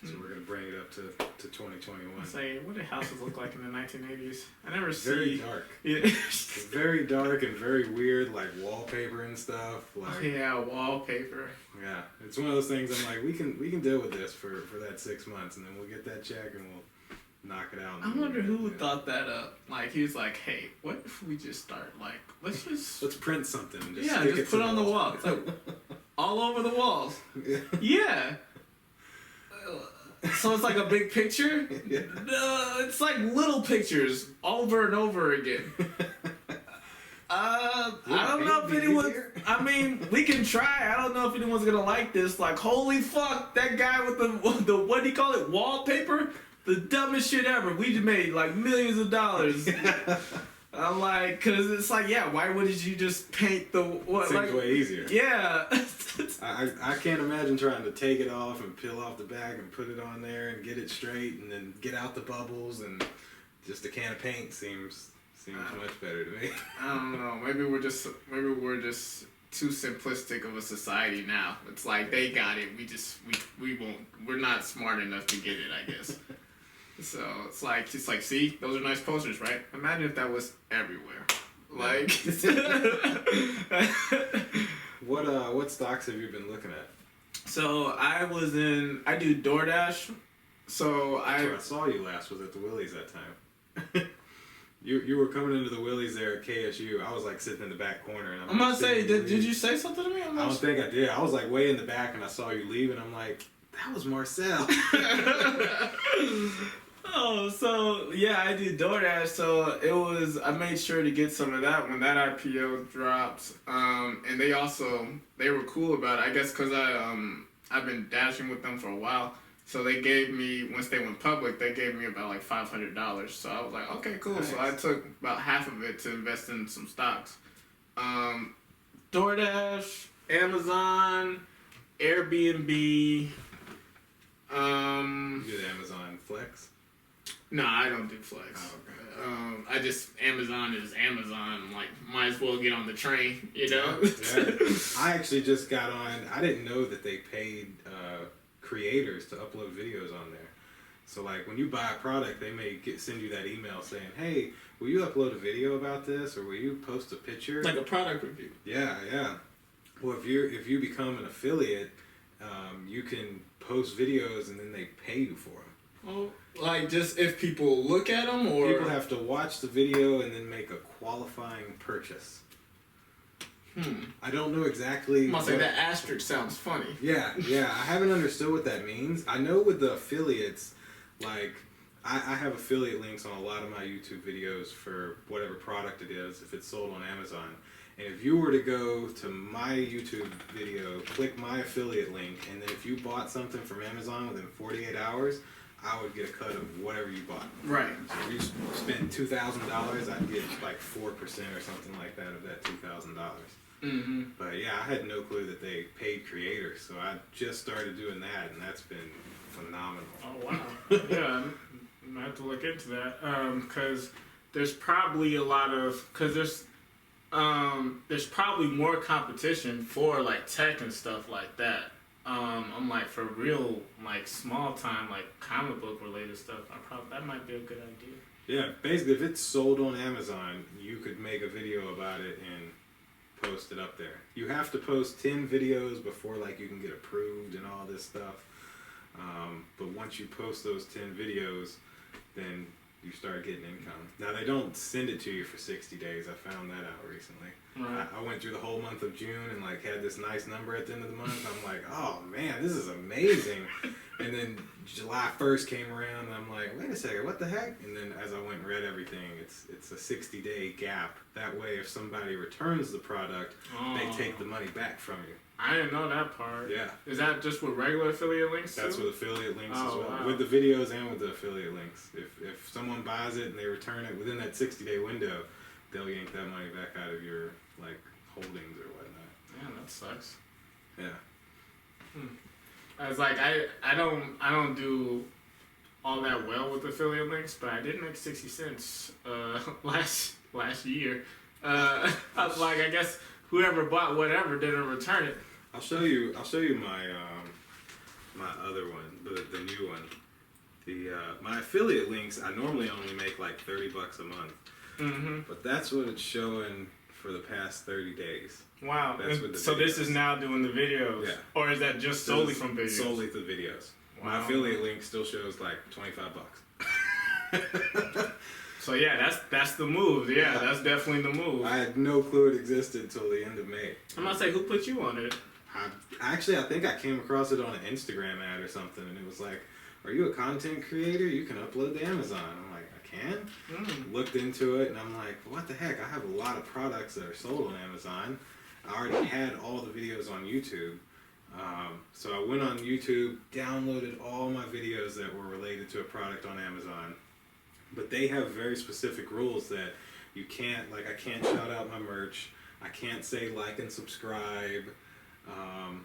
So we're going to bring it up to 2021. Say, what did houses look like in the 1980s? I never see. Very dark. Yeah. Very dark and very weird, like wallpaper and stuff. Like, yeah, wallpaper. Yeah, it's one of those things. I'm like, we can deal with this for that 6 months, and then we'll get that check and we'll knock it out. I wonder who thought that up. Like he was like, hey, what if we just start like let's print something. And just put it on the wall. It's like all over the walls. Yeah. So it's like a big picture? Yeah. No, it's like little pictures over and over again. I don't know if anyone. I mean, we can try. I don't know if anyone's gonna like this. Like, holy fuck, that guy with the what do you call it? Wallpaper? The dumbest shit ever. We just made like millions of dollars. I'm like, cause it's like, yeah, why wouldn't you just paint the what? Seems like, way easier. Yeah. I can't imagine trying to take it off and peel off the back and put it on there and get it straight and then get out the bubbles, and just a can of paint seems much better to me. I don't know. Maybe we're just too simplistic of a society now. It's like they got it. We won't. We're not smart enough to get it, I guess. So it's like see, those are nice posters, right? Imagine if that was everywhere. Like what stocks have you been looking at? So I do DoorDash. So I saw you last was at the Willys that time. You were coming into the Willys there at KSU. I was like sitting in the back corner, and I'm gonna say, did you say something to me? I don't think I did. I was like way in the back, and I saw you leave, and I'm like, that was Marcel. Oh, so yeah, I do DoorDash. So I made sure to get some of that when that IPO dropped. And they were cool about it, I guess, because I've been dashing with them for a while. So they gave me, once they went public, they gave me about like $500. So I was like, okay, cool. Nice. So I took about half of it to invest in some stocks. DoorDash, Amazon, Airbnb. You do the Amazon Flex? No, I don't do Flex. Oh, okay. Amazon is Amazon. Like, might as well get on the train, you know? Yeah. I actually just got on. I didn't know that they paid creators to upload videos on there. So, like, when you buy a product, they may send you that email saying, hey, will you upload a video about this, or will you post a picture? Like a product review. Yeah. Well, if you become an affiliate, you can post videos and then they pay you for them. Oh, like just if people look at them, or people have to watch the video and then make a qualifying purchase. I don't know exactly. I must say that asterisk sounds funny. Yeah. I haven't understood what that means. I know with the affiliates, like I have affiliate links on a lot of my YouTube videos for whatever product it is, if it's sold on Amazon. And if you were to go to my YouTube video, click my affiliate link, and then if you bought something from Amazon within 48 hours, I would get a cut of whatever you bought. Right. So if you spend $2,000, I'd get like 4% or something like that of that $2,000. Mm-hmm. But yeah, I had no clue that they paid creators, so I just started doing that, and that's been phenomenal. Oh wow! Yeah, I might have to look into that because there's probably a lot of there's probably more competition for like tech and stuff like that. I'm like for real, like small time, like comic book related stuff. That might be a good idea. Yeah, basically, if it's sold on Amazon, you could make a video about it and post it up there. You have to post 10 videos before like you can get approved and all this stuff. But once you post those 10 videos, then you start getting income. Now, they don't send it to you for 60 days. I found that out recently. Right. I went through the whole month of June and like had this nice number at the end of the month. I'm like, oh man, this is amazing. And then July 1st came around and I'm like, wait a second, what the heck? And then as I went and read everything, it's a 60-day gap. That way, if somebody returns the product, they take the money back from you. I didn't know that part. Yeah. Is that just with regular affiliate links That's too? with affiliate links as well. Wow. With the videos and with the affiliate links. If someone buys it and they return it within that 60-day window, they'll yank that money back out of your like holdings or whatnot. Yeah, that sucks. Yeah. I was like, I don't do all that well with affiliate links, but I did make 60 cents last year. I was like, I guess whoever bought whatever didn't return it. I'll show you my my other one, the new one. My affiliate links, I normally only make like $30 a month. Mm-hmm. But that's what it's showing for the past 30 days. Wow. So this is now doing the videos? Yeah. Or is that just solely from videos? Solely the videos. Wow. My affiliate link still shows like $25. So yeah, that's the move. Yeah, that's definitely the move. I had no clue it existed until the end of May. I'm gonna say, who put you on it? I think I came across it on an Instagram ad or something, and it was like, are you a content creator? You can upload to Amazon. I'm like, I can? Looked into it, and I'm like, what the heck? I have a lot of products that are sold on Amazon. I already had all the videos on YouTube. So I went on YouTube, downloaded all my videos that were related to a product on Amazon. But they have very specific rules that you can't, like I can't shout out my merch. I can't say like and subscribe.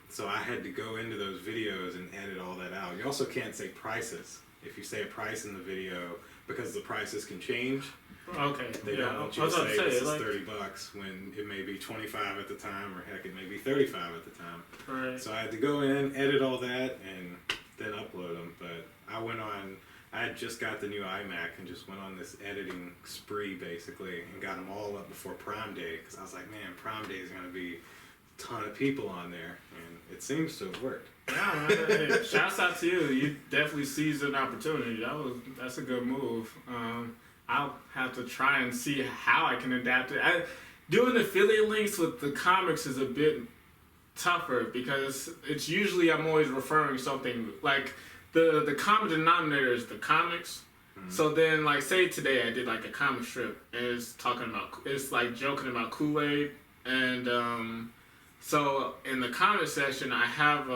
So I had to go into those videos and edit all that out. You also can't say prices. If you say a price in the video, because the prices can change. Okay. They don't want you to say this is $30 when it may be 25 at the time, or heck, it may be 35 at the time. Right. So I had to go in, edit all that, and then upload them. But I had just got the new iMac and just went on this editing spree basically, and got them all up before Prime Day, because I was like, man, Prime Day is going to be a ton of people on there, and it seems to have worked. Yeah, man, hey, shouts out to you. You definitely seized an opportunity. That's a good move. I'll have to try and see how I can adapt it. Doing affiliate links with the comics is a bit tougher because it's usually I'm always referring something like the common denominator is the comics. Mm-hmm. So then, like, say today I did like a comic strip and it's like joking about Kool-Aid, and so in the comment section I have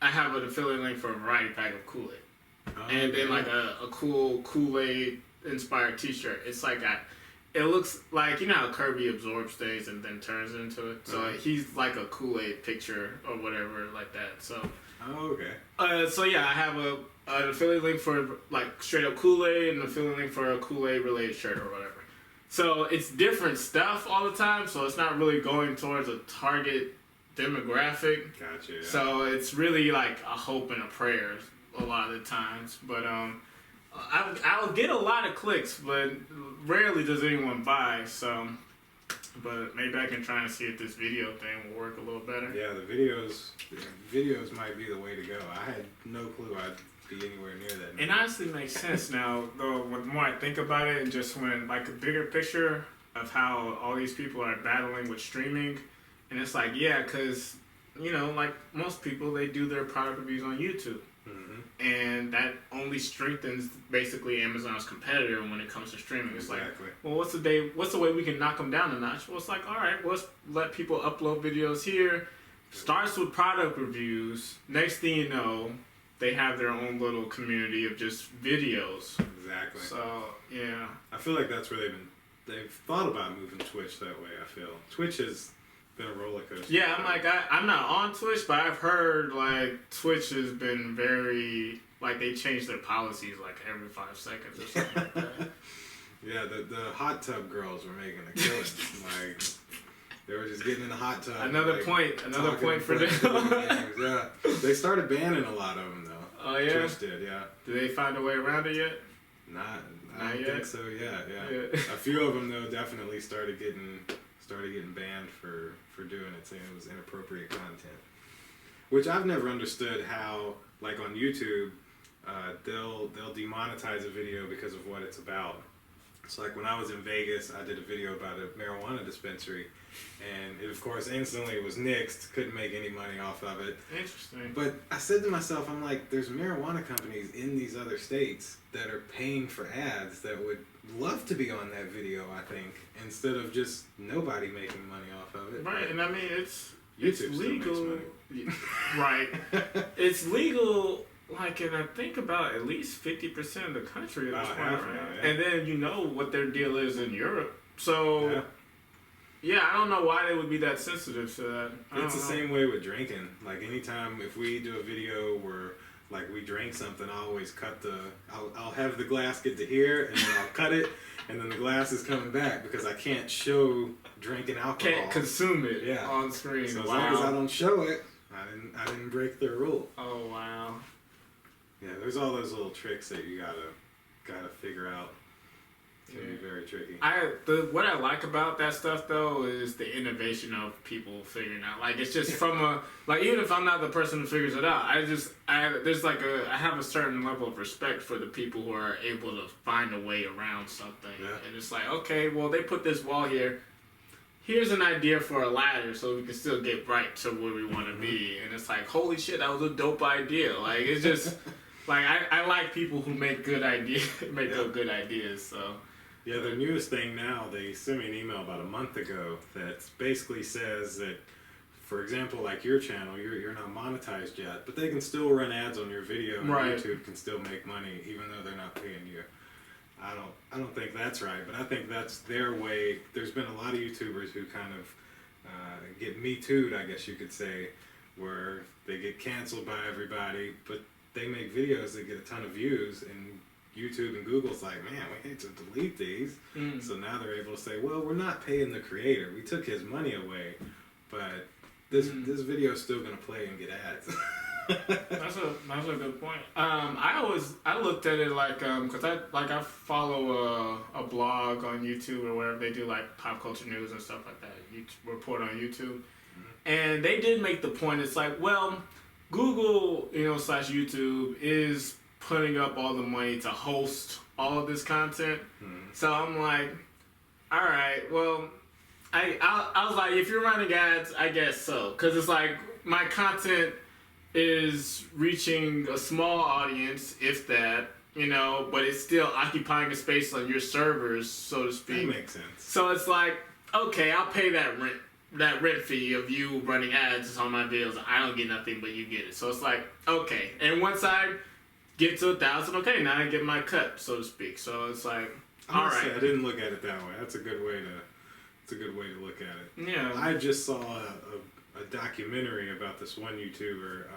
I have an affiliate link for a variety pack of Kool-Aid. Oh, And then like a cool Kool-Aid inspired t-shirt. It's like it looks like, you know how Kirby absorbs things and then turns into it? So he's like a Kool-Aid picture or whatever like that. So Oh, okay. so yeah, I have an affiliate link for like straight up Kool-Aid and an affiliate link for a Kool-Aid related shirt or whatever. So it's different stuff all the time, so it's not really going towards a target demographic. Gotcha. Yeah. So it's really like a hope and a prayer a lot of the times. But I'll get a lot of clicks, but rarely does anyone buy. So, but maybe I can try and see if this video thing will work a little better. Yeah, the videos might be the way to go. I had no clue I'd be anywhere near that. It honestly makes sense now, though. The more I think about it, and just when like a bigger picture of how all these people are battling with streaming, and it's like, yeah, because you know, like most people, they do their product reviews on YouTube. Mm-hmm. And that only strengthens basically Amazon's competitor when it comes to streaming. It's Exactly. like, well, what's the way we can knock them down a notch? Well, it's like, all right, well, let's let people upload videos here. Starts with product reviews. Next thing you know, they have their own little community of just videos. Exactly. So yeah, I feel like that's where they've thought about moving Twitch that way. I feel Twitch has been a roller coaster. yeah. I'm like, I'm not on Twitch, but I've heard like Twitch has been very like they change their policies like every 5 seconds or something like that. Yeah, the hot tub girls were making a killing. Like they were just getting in the hot tub. Another point for them. Yeah, they started banning a lot of them though. Oh yeah. Twitch did, yeah. Did they find a way around it yet? I don't think so. Yeah. A few of them though definitely started getting banned for doing it, saying it was inappropriate content. Which I've never understood how, like on YouTube, they'll demonetize a video because of what it's about. So like when I was in Vegas, I did a video about a marijuana dispensary, and it of course instantly was nixed, couldn't make any money off of it. Interesting. But I said to myself, I'm like, there's marijuana companies in these other states that are paying for ads that would love to be on that video, I think, instead of just nobody making money off of it. Right, and I mean it's YouTube legal. still makes money. Right. It's legal. Like, and I think about at least 50% of the country at this point, right? Yeah. And then you know what their deal is in Europe. So, yeah, I don't know why they would be that sensitive to that. It's the same way with drinking. Like, anytime if we do a video where, like, we drink something, I always cut I'll have the glass get to here, and then I'll cut it, and then the glass is coming back because I can't show drinking alcohol. Can't consume it on screen. So as long as I don't show it, I didn't break their rule. Oh, wow. Yeah, there's all those little tricks that you gotta figure out. It can be very tricky. What I like about that stuff though is the innovation of people figuring out. Like it's just from even if I'm not the person who figures it out, I have a certain level of respect for the people who are able to find a way around something. Yeah. And it's like, okay, well they put this wall here. Here's an idea for a ladder so we can still get right to where we want to be. And it's like, holy shit, that was a dope idea. Like it's just like I like people who make good ideas, good ideas. So. Yeah, their newest thing now, they sent me an email about a month ago that basically says that, for example, like your channel, you're not monetized yet, but they can still run ads on your video, and YouTube can still make money even though they're not paying you. I don't think that's right, but I think that's their way. There's been a lot of YouTubers who kind of get Me Too'd, I guess you could say, where they get canceled by everybody, but they make videos that get a ton of views, and YouTube and Google's like, man, we hate to delete these. So now they're able to say, well, we're not paying the creator. We took his money away, but this video's still going to play and get ads. That's a good point. I looked at it like because I follow a blog on YouTube or wherever they do like pop culture news and stuff like that. You report on YouTube, and they did make the point. It's like, well, Google, / YouTube is putting up all the money to host all of this content. So I'm like, all right, well, I was like, if you're running ads, I guess so, because it's like my content is reaching a small audience, if that, but it's still occupying a space on your servers, so to speak. That makes sense. So it's like, okay, I'll pay that rent. that rent fee of you running ads on my videos. I don't get nothing, but you get it. So it's like, okay. And once I get to 1,000, okay, now I get my cut, so to speak. So it's like, all right. I didn't look at it that way. That's a good way to look at it. Yeah. I just saw a documentary about this one YouTuber.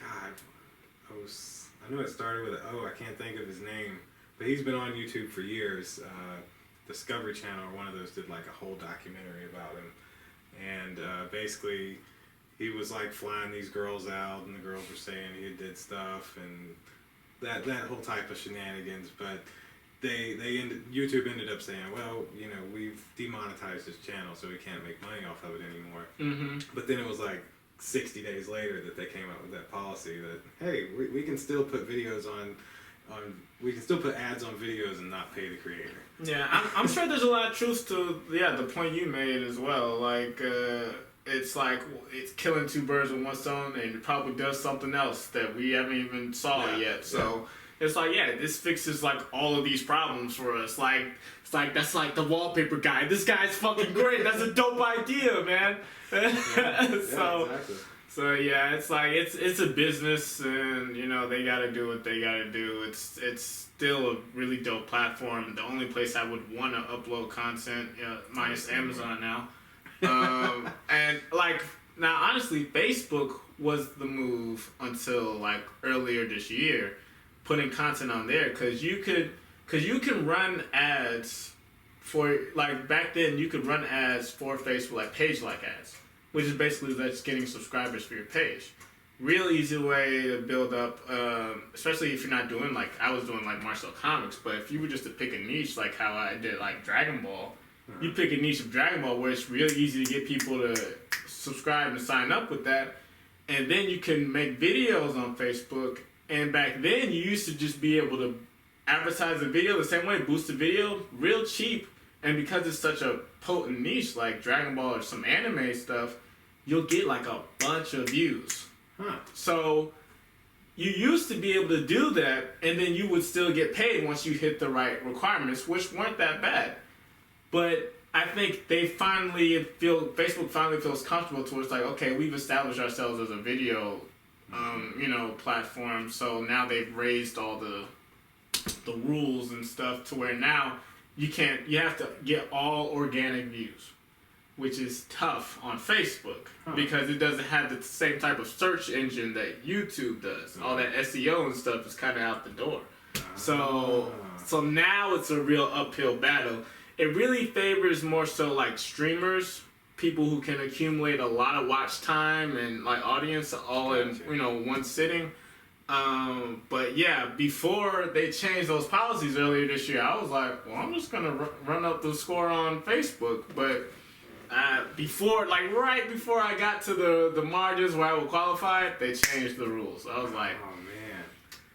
I know it started with an O. I can't think of his name, but he's been on YouTube for years. Discovery Channel or one of those did like a whole documentary about him, and basically he was like flying these girls out, and the girls were saying he did stuff and that whole type of shenanigans. But YouTube ended up saying, well, you know, we've demonetized his channel, so we can't make money off of it anymore. Mm-hmm. But then it was like 60 days later that they came out with that policy that, hey, we can still put videos on we can still put ads on videos and not pay the creator. Yeah, I'm sure there's a lot of truth to the point you made as well. Like it's killing two birds with one stone, and it probably does something else that we haven't even saw yet. So it's like, this fixes like all of these problems for us. Like it's like that's like the wallpaper guy. This guy's fucking great. That's a dope idea, man. Exactly. So yeah, it's like it's a business, and you know they gotta do what they gotta do. It's still a really dope platform. The only place I would want to upload content, minus Amazon now. And like now, honestly, Facebook was the move until like earlier this year, putting content on there because you can run ads for like back then you could run ads for Facebook like page like ads, which is basically just getting subscribers for your page. Real easy way to build up, especially if you're not doing like I was doing like Marcel comics, but if you were just to pick a niche like how I did like Dragon Ball, you pick a niche of Dragon Ball where it's really easy to get people to subscribe and sign up with that, and then you can make videos on Facebook. And back then you used to just be able to advertise a video the same way, boost a video real cheap, and because it's such a potent niche like Dragon Ball or some anime stuff, you'll get like a bunch of views. So you used to be able to do that, and then you would still get paid once you hit the right requirements, which weren't that bad. But I think Facebook finally feels comfortable towards like, okay, we've established ourselves as a video, platform. So now they've raised all the rules and stuff to where now you have to get all organic views, which is tough on Facebook because it doesn't have the same type of search engine that YouTube does. All that SEO and stuff is kind of out the door. So now it's a real uphill battle. It really favors more so like streamers, people who can accumulate a lot of watch time and like audience all in one sitting. But yeah, before they changed those policies earlier this year, I was like, well, I'm just gonna run up the score on Facebook. But right before I got to the margins where I would qualify, they changed the rules. I was like,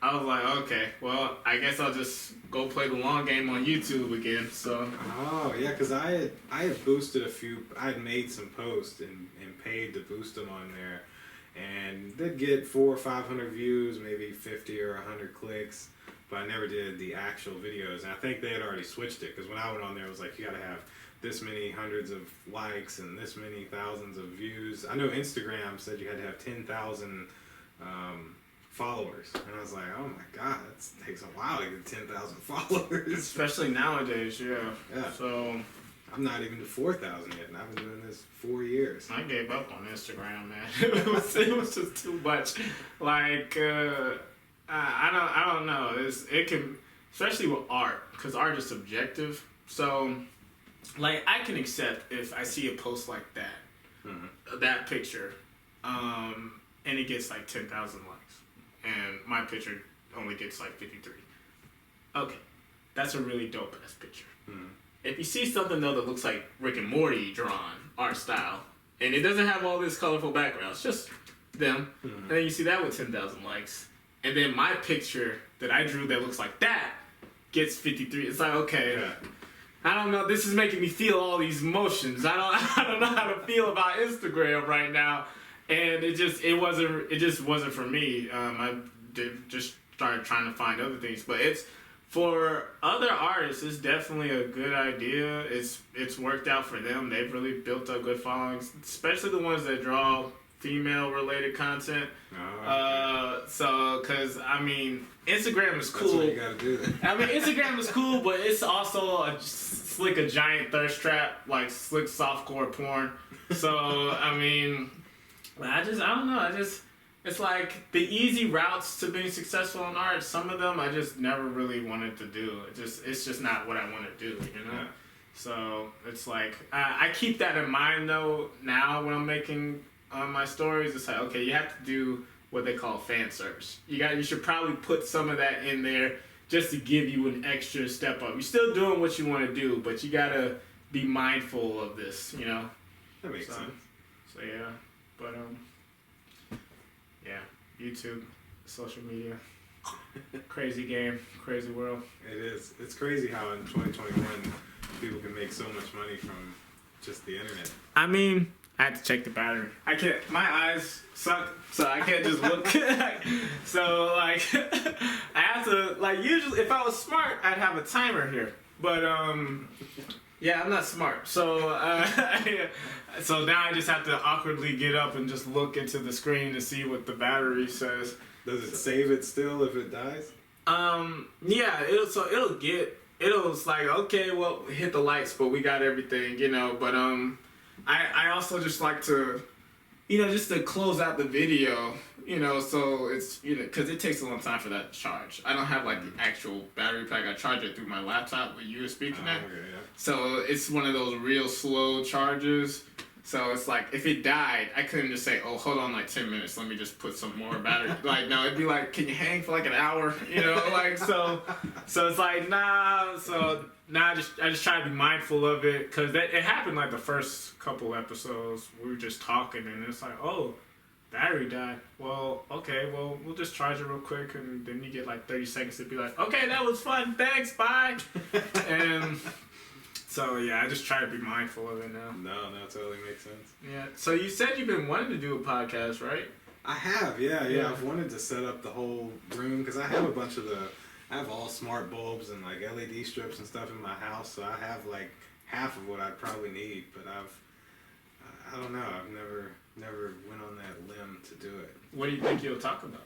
okay, well, I guess I'll just go play the long game on YouTube again. So. Oh yeah, because I had boosted a few. I had made some posts and paid to boost them on there, and they'd get 400 or 500 views, maybe 50 or 100 clicks. But I never did the actual videos, and I think they had already switched it because when I went on there, it was like you got to have this many hundreds of likes and this many thousands of views. I know Instagram said you had to have 10,000 followers, and I was like, oh my god, it takes a while to get 10,000 followers, especially nowadays. Yeah. So I'm not even to 4,000 yet, and I've been doing this 4 years. I gave up on Instagram, man. it was just too much. Like I don't know. It can, especially with art, because art is subjective. So like I can accept if I see a post like that, that picture, and it gets like 10,000 likes. And my picture only gets like 53. Okay, that's a really dope ass picture. If you see something though that looks like Rick and Morty drawn art style, and it doesn't have all this colorful background, it's just them, and then you see that with 10,000 likes, and then my picture that I drew that looks like that gets 53. It's like, okay, I don't know. This is making me feel all these emotions. I don't know how to feel about Instagram right now. And it just wasn't for me. I just started trying to find other things. But it's for other artists, it's definitely a good idea. It's worked out for them. They've really built up good followings, especially the ones that draw female-related content. So, because, I mean, Instagram is cool. That's what you gotta do then. I mean, Instagram is cool, but it's also a giant thirst trap, like slick softcore porn. So, I mean, I don't know. It's like the easy routes to being successful in art. Some of them I just never really wanted to do. It's just not what I want to do, you know? Yeah. So, it's like, I keep that in mind, though, now when I'm making my stories. It's like, okay, you have to do what they call fan service. You should probably put some of that in there just to give you an extra step up. You're still doing what you want to do, but you gotta be mindful of this, you know? That makes sense. So yeah, but yeah, YouTube, social media, crazy game, crazy world. It is. It's crazy how in 2021 people can make so much money from just the internet. I mean, I had to check the battery. I can't. My eyes suck, so I can't just look. So like, I have to like. Usually, if I was smart, I'd have a timer here. But yeah, I'm not smart. So so now I just have to awkwardly get up and just look into the screen to see what the battery says. Does it save it still if it dies? Yeah. It's like, okay, well, hit the lights, but we got everything, you know. But I also just like to, you know, just to close out the video, you know, so it's, you know, because it takes a long time for that to charge. I don't have, like, the actual battery pack. I charge it through my laptop with USB connect. Okay, yeah. So it's one of those real slow charges. So it's like, if it died, I couldn't just say, oh, hold on like 10 minutes, let me just put some more battery. Like, no, it'd be like, can you hang for like an hour? You know, like, so it's like, nah. So now I just try to be mindful of it, because it happened like the first couple episodes. We were just talking, and it's like, oh, battery died. Well, okay, well, we'll just charge it real quick, and then you get like 30 seconds to be like, okay, that was fun, thanks, bye. And so, yeah, I just try to be mindful of it now. No, totally makes sense. Yeah. So you said you've been wanting to do a podcast, right? I have, yeah. I've wanted to set up the whole room, because I have I have all smart bulbs and like LED strips and stuff in my house, so I have like half of what I probably need, but I don't know, I've never went on that limb to do it. What do you think you'll talk about?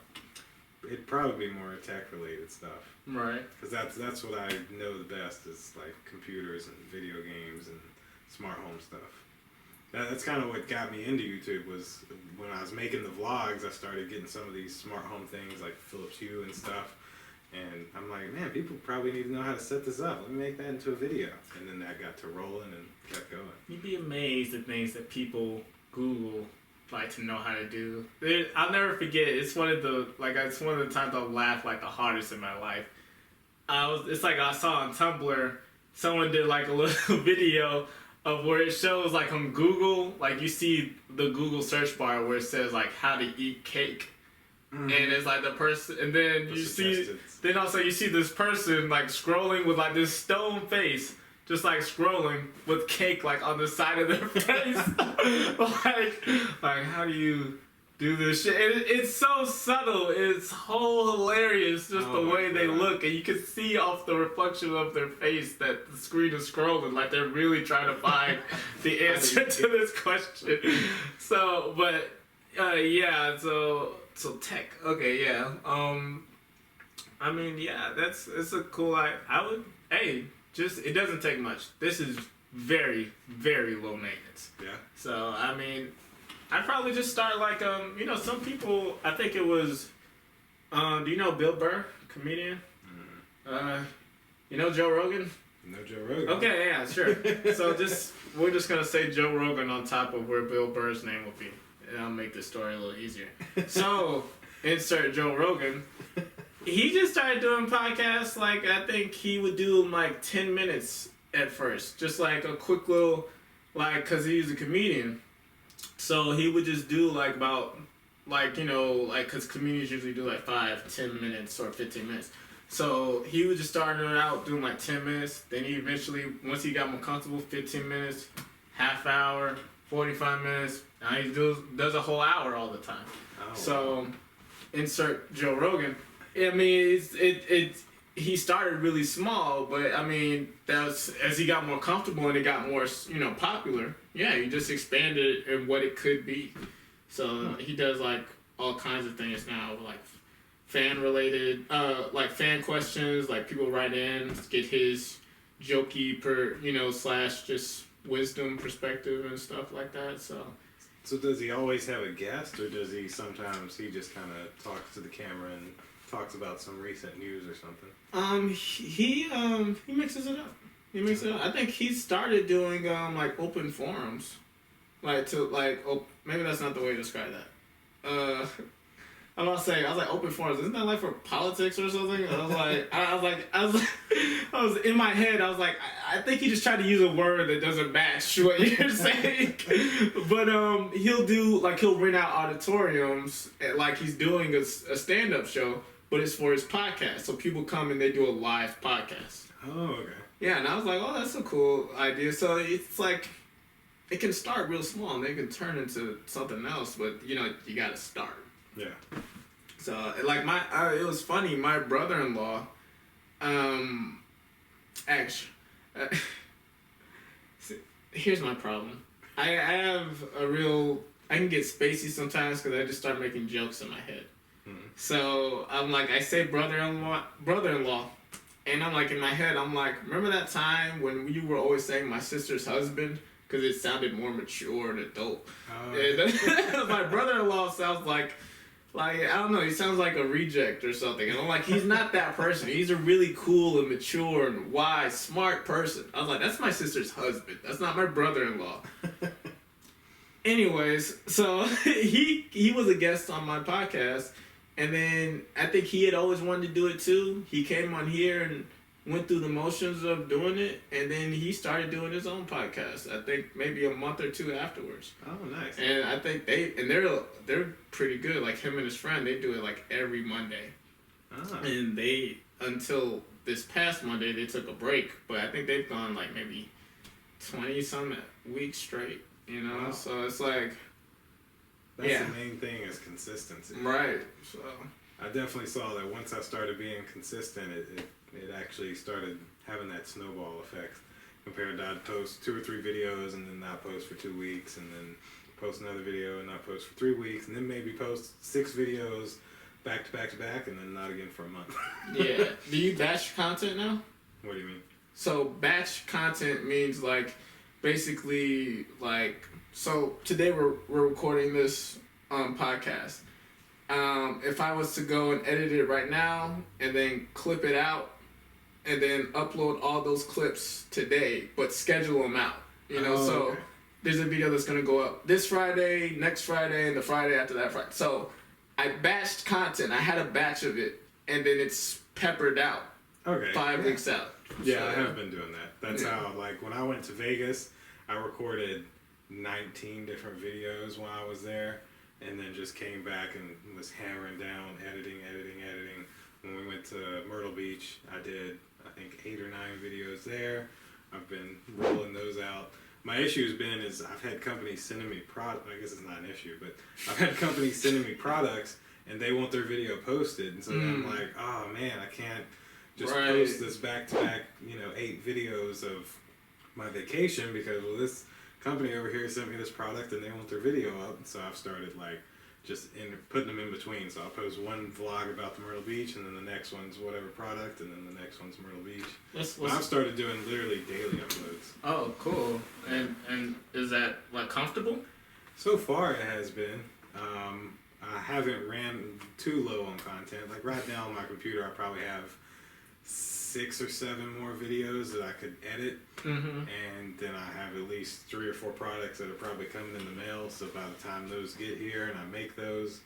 It'd probably be more tech-related stuff. Right. Because that's what I know the best is like computers and video games and smart home stuff. That's kind of what got me into YouTube, was when I was making the vlogs, I started getting some of these smart home things like Philips Hue and stuff. And I'm like, man, people probably need to know how to set this up. Let me make that into a video. And then that got to rolling and kept going. You'd be amazed at things that people Google like to know how to do. I'll never forget. It's one of the times I'll laugh like the hardest in my life. It's like I saw on Tumblr, someone did like a little video of where it shows like on Google, like you see the Google search bar where it says like how to eat cake. Mm-hmm. And it's like the person, and then you see this person like scrolling with like this stone face, just like scrolling with cake like on the side of their face. like how do you do this shit? It's so subtle. It's so hilarious, just the way they look, and you can see off the reflection of their face that the screen is scrolling, like they're really trying to find the answer to this question. So, but yeah, so tech. Okay, yeah. I mean, yeah, it's a cool. It doesn't take much. This is very, very low maintenance. Yeah. So I mean, I'd probably just start like you know, some people. I think it was. Do you know Bill Burr, comedian? You know Joe Rogan? No Joe Rogan. Okay, yeah, sure. So we're just gonna say Joe Rogan on top of where Bill Burr's name will be. And I'll make this story a little easier. So, insert Joe Rogan. He just started doing podcasts, like, I think he would do them, like, 10 minutes at first. Just, like, a quick little, like, because he's a comedian. So, he would just do, like, about, like, you know, like, because comedians usually do, like, 5, 10 minutes or 15 minutes. So, he would just start it out doing, like, 10 minutes. Then he eventually, once he got more comfortable, 15 minutes, half hour, 45 minutes. Now he does a whole hour all the time. Oh, so, insert Joe Rogan. I mean, he started really small, but I mean, that was as he got more comfortable and it got more, popular. Yeah, he just expanded in what it could be. So he does like all kinds of things now, like fan related, like fan questions, like people write in, get his jokey / just wisdom perspective and stuff like that. So does he always have a guest, or does he sometimes just kind of talks to the camera and talks about some recent news or something? He mixes it up. I think he started doing like open forums, maybe that's not the way to describe that. I was like open forums. Isn't that like for politics or something? I was in my head. I was like, I think he just tried to use a word that doesn't match what you're saying. But he'll rent out auditoriums like he's doing a stand-up show, but it's for his podcast. So people come and they do a live podcast. Oh, okay. Yeah, and I was like, oh, that's a cool idea. So it's like, it can start real small and they can turn into something else, but you gotta start. Yeah. So like it was funny. My brother-in-law, here's my problem. I can get spacey sometimes because I just start making jokes in my head. Mm-hmm. So I'm like, I say brother-in-law, and I'm like in my head, I'm like, remember that time when you were always saying my sister's husband? Because it sounded more mature and adult. Oh. And my brother-in-law sounds like I don't know, he sounds like a reject or something. And I'm like, he's not that person. He's a really cool and mature and wise, smart person. I was like, that's my sister's husband. That's not my brother-in-law. Anyways, so he was a guest on my podcast. And then I think he had always wanted to do it too. He came on here and went through the motions of doing it, and then he started doing his own podcast. I think maybe a month or two afterwards. Oh, nice. And I think they're pretty good. Like him and his friend, they do it like every Monday. Oh. And until this past Monday, they took a break, but I think they've gone like maybe 20-some weeks straight. Wow. So it's like, that's the main thing is consistency. Right. So I definitely saw that once I started being consistent, it actually started having that snowball effect compared to I'd post 2 or 3 videos and then not post for 2 weeks and then post another video and not post for 3 weeks and then maybe post 6 videos back to back to back and then not again for a month. Yeah. Do you batch content now? What do you mean? So batch content means like basically like, so today we're recording this podcast. If I was to go and edit it right now and then clip it out and then upload all those clips today, but schedule them out, so okay. There's a video that's going to go up this Friday, next Friday, and the Friday after that Friday. So I batched content. I had a batch of it, and then it's peppered out. Okay. 5 weeks out. Yeah, so, I have been doing that. That's how, like, when I went to Vegas, I recorded 19 different videos when I was there. And then just came back and was hammering down, editing. When we went to Myrtle Beach, I did, I think, 8 or 9 videos there. I've been rolling those out. My issue has been is I've had companies sending me product. I guess it's not an issue, but I've had companies sending me products, and they want their video posted. And so I'm like, oh, man, I can't just post this back-to-back, 8 videos of my vacation because, well, this company over here sent me this product and they want their video up, so I've started like just putting them in between. So I'll post one vlog about the Myrtle Beach, and then the next one's whatever product, and then the next one's Myrtle Beach. I've started doing literally daily uploads. Oh, cool! And is that like comfortable? So far, it has been. I haven't ran too low on content. Like right now on my computer, I probably have 6 or 7 more videos that I could edit, and then I have at least 3 or 4 products that are probably coming in the mail, so by the time those get here and I make those,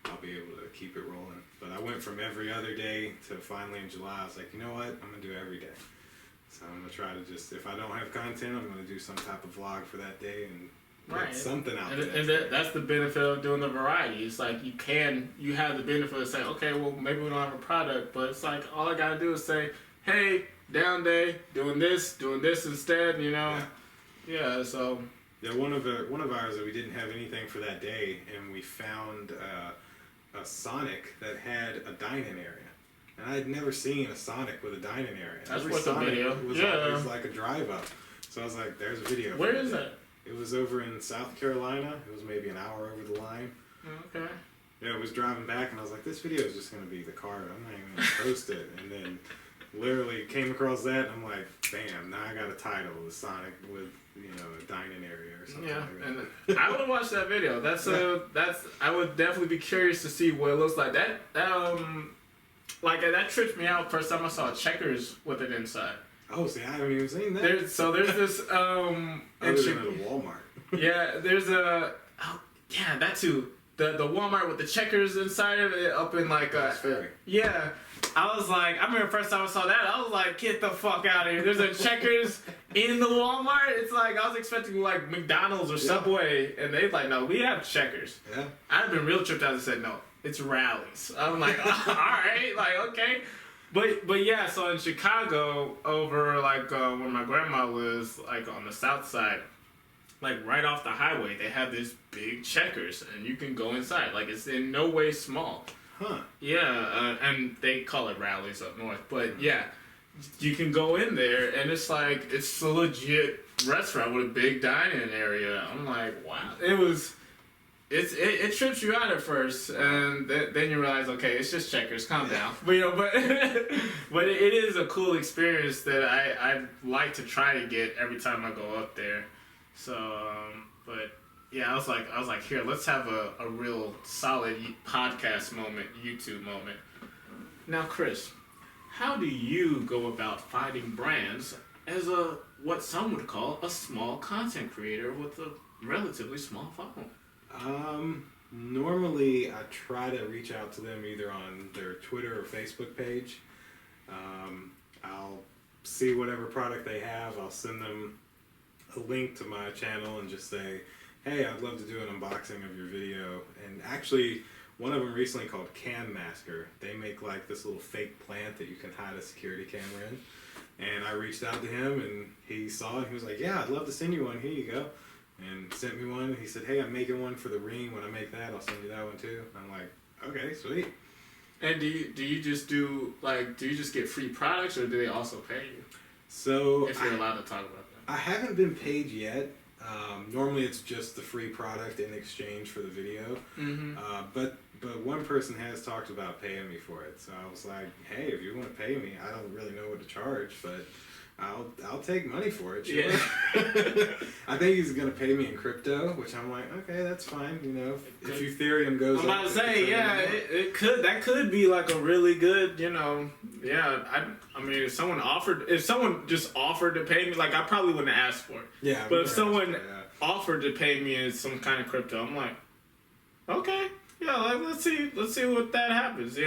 I'll be able to keep it rolling. But I went from every other day to finally in July, I was like, you know what, I'm going to do every day. So I'm going to try to just, if I don't have content, I'm going to do some type of vlog for that day and get something out there. And that's the benefit of doing the variety. It's like you have the benefit of saying, okay, well, maybe we don't have a product, but it's like all I got to do is say, hey, down day, doing this instead, Yeah, so. Yeah, one of ours that we didn't have anything for that day, and we found a Sonic that had a dine-in area. and I had never seen a Sonic with a dining area. That's Every what the Sonic video. was always like a drive up. So I was like, "There's a video." Where is that? It was over in South Carolina. It was maybe an hour over the line. Okay. Yeah, I was driving back and I was like, "This video is just gonna be the car. I'm not even gonna post it." And then literally came across that, and I'm like, "Bam! Now I got a title, the Sonic with a dining area or something." Yeah, like that. and I would watch that video. That's I would definitely be curious to see what it looks like. That tripped me out first time I saw Checkers with it inside. Oh, see, I haven't even seen that. There's this Other than at a Walmart. yeah, there's that too. The Walmart with the Checkers inside of it up in like That's fair. yeah. I was like, I remember the first time I saw that, I was like, get the fuck out of here. There's a Checkers in the Walmart. It's like, I was expecting like McDonald's or Subway, and they like, no, we have Checkers. Yeah. I'd have been real tripped out and said, no, it's Rallies. I'm like, all right, like, okay. But yeah, so in Chicago, over like where my grandma lives, like on the south side, like right off the highway, they have this big Checkers, and you can go inside. Like, it's in no way small. Huh. Yeah, and they call it Rallies up north. But yeah, you can go in there, and it's like, it's a legit restaurant with a big dining area. I'm like, wow. It trips you out at first, and then you realize, okay, it's just Checkers, calm down. But but it is a cool experience that I'd like to try to get every time I go up there. So, but yeah, I was like, here, let's have a real solid podcast moment, YouTube moment. Now, Chris, how do you go about finding brands as what some would call a small content creator with a relatively small following? Normally I try to reach out to them either on their Twitter or Facebook page. I'll see whatever product they have. I'll send them a link to my channel and just say, hey, I'd love to do an unboxing of your video. And actually, one of them recently called Cam Masker. They make like this little fake plant that you can hide a security camera in. And I reached out to him and he saw it. He was like, yeah, I'd love to send you one. Here you go. And sent me one. He said, hey, I'm making one for the ring. When I make that, I'll send you that one too. And I'm like, okay, sweet. And do you just get free products, or do they also pay you? So if you're allowed to talk about that. I haven't been paid yet. Normally it's just the free product in exchange for the video. Mm-hmm. But one person has talked about paying me for it. So I was like, hey, if you want to pay me, I don't really know what to charge, but I'll take money for it. Sure. Yeah. I think he's gonna pay me in crypto, which I'm like, okay, that's fine. You know, if Ethereum goes up. I'm about to say, yeah, it could be like a really good, yeah. I mean, if someone just offered to pay me, like I probably wouldn't ask for it. Yeah. But if someone offered to pay me in some kind of crypto, I'm like, okay, yeah, like, let's see what that happens.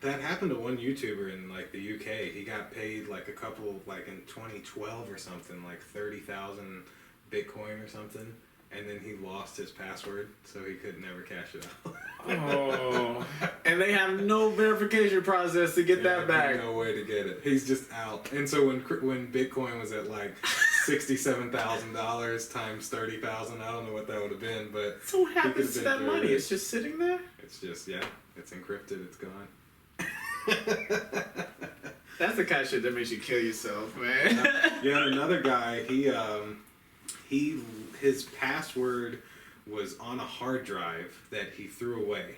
That happened to one YouTuber in like the UK. He got paid like a couple, like in 2012 or something, like 30,000 Bitcoin or something, and then he lost his password, so he could never cash it out. Oh, and they have no verification process to get that back. No way to get it. He's just out. And so when Bitcoin was at like $67,000 times 30,000, I don't know what that would have been, but so what happens to that money? It's just sitting there. It's just it's encrypted. It's gone. That's the kind of shit that makes you kill yourself, man. Yeah, another guy, his password was on a hard drive that he threw away.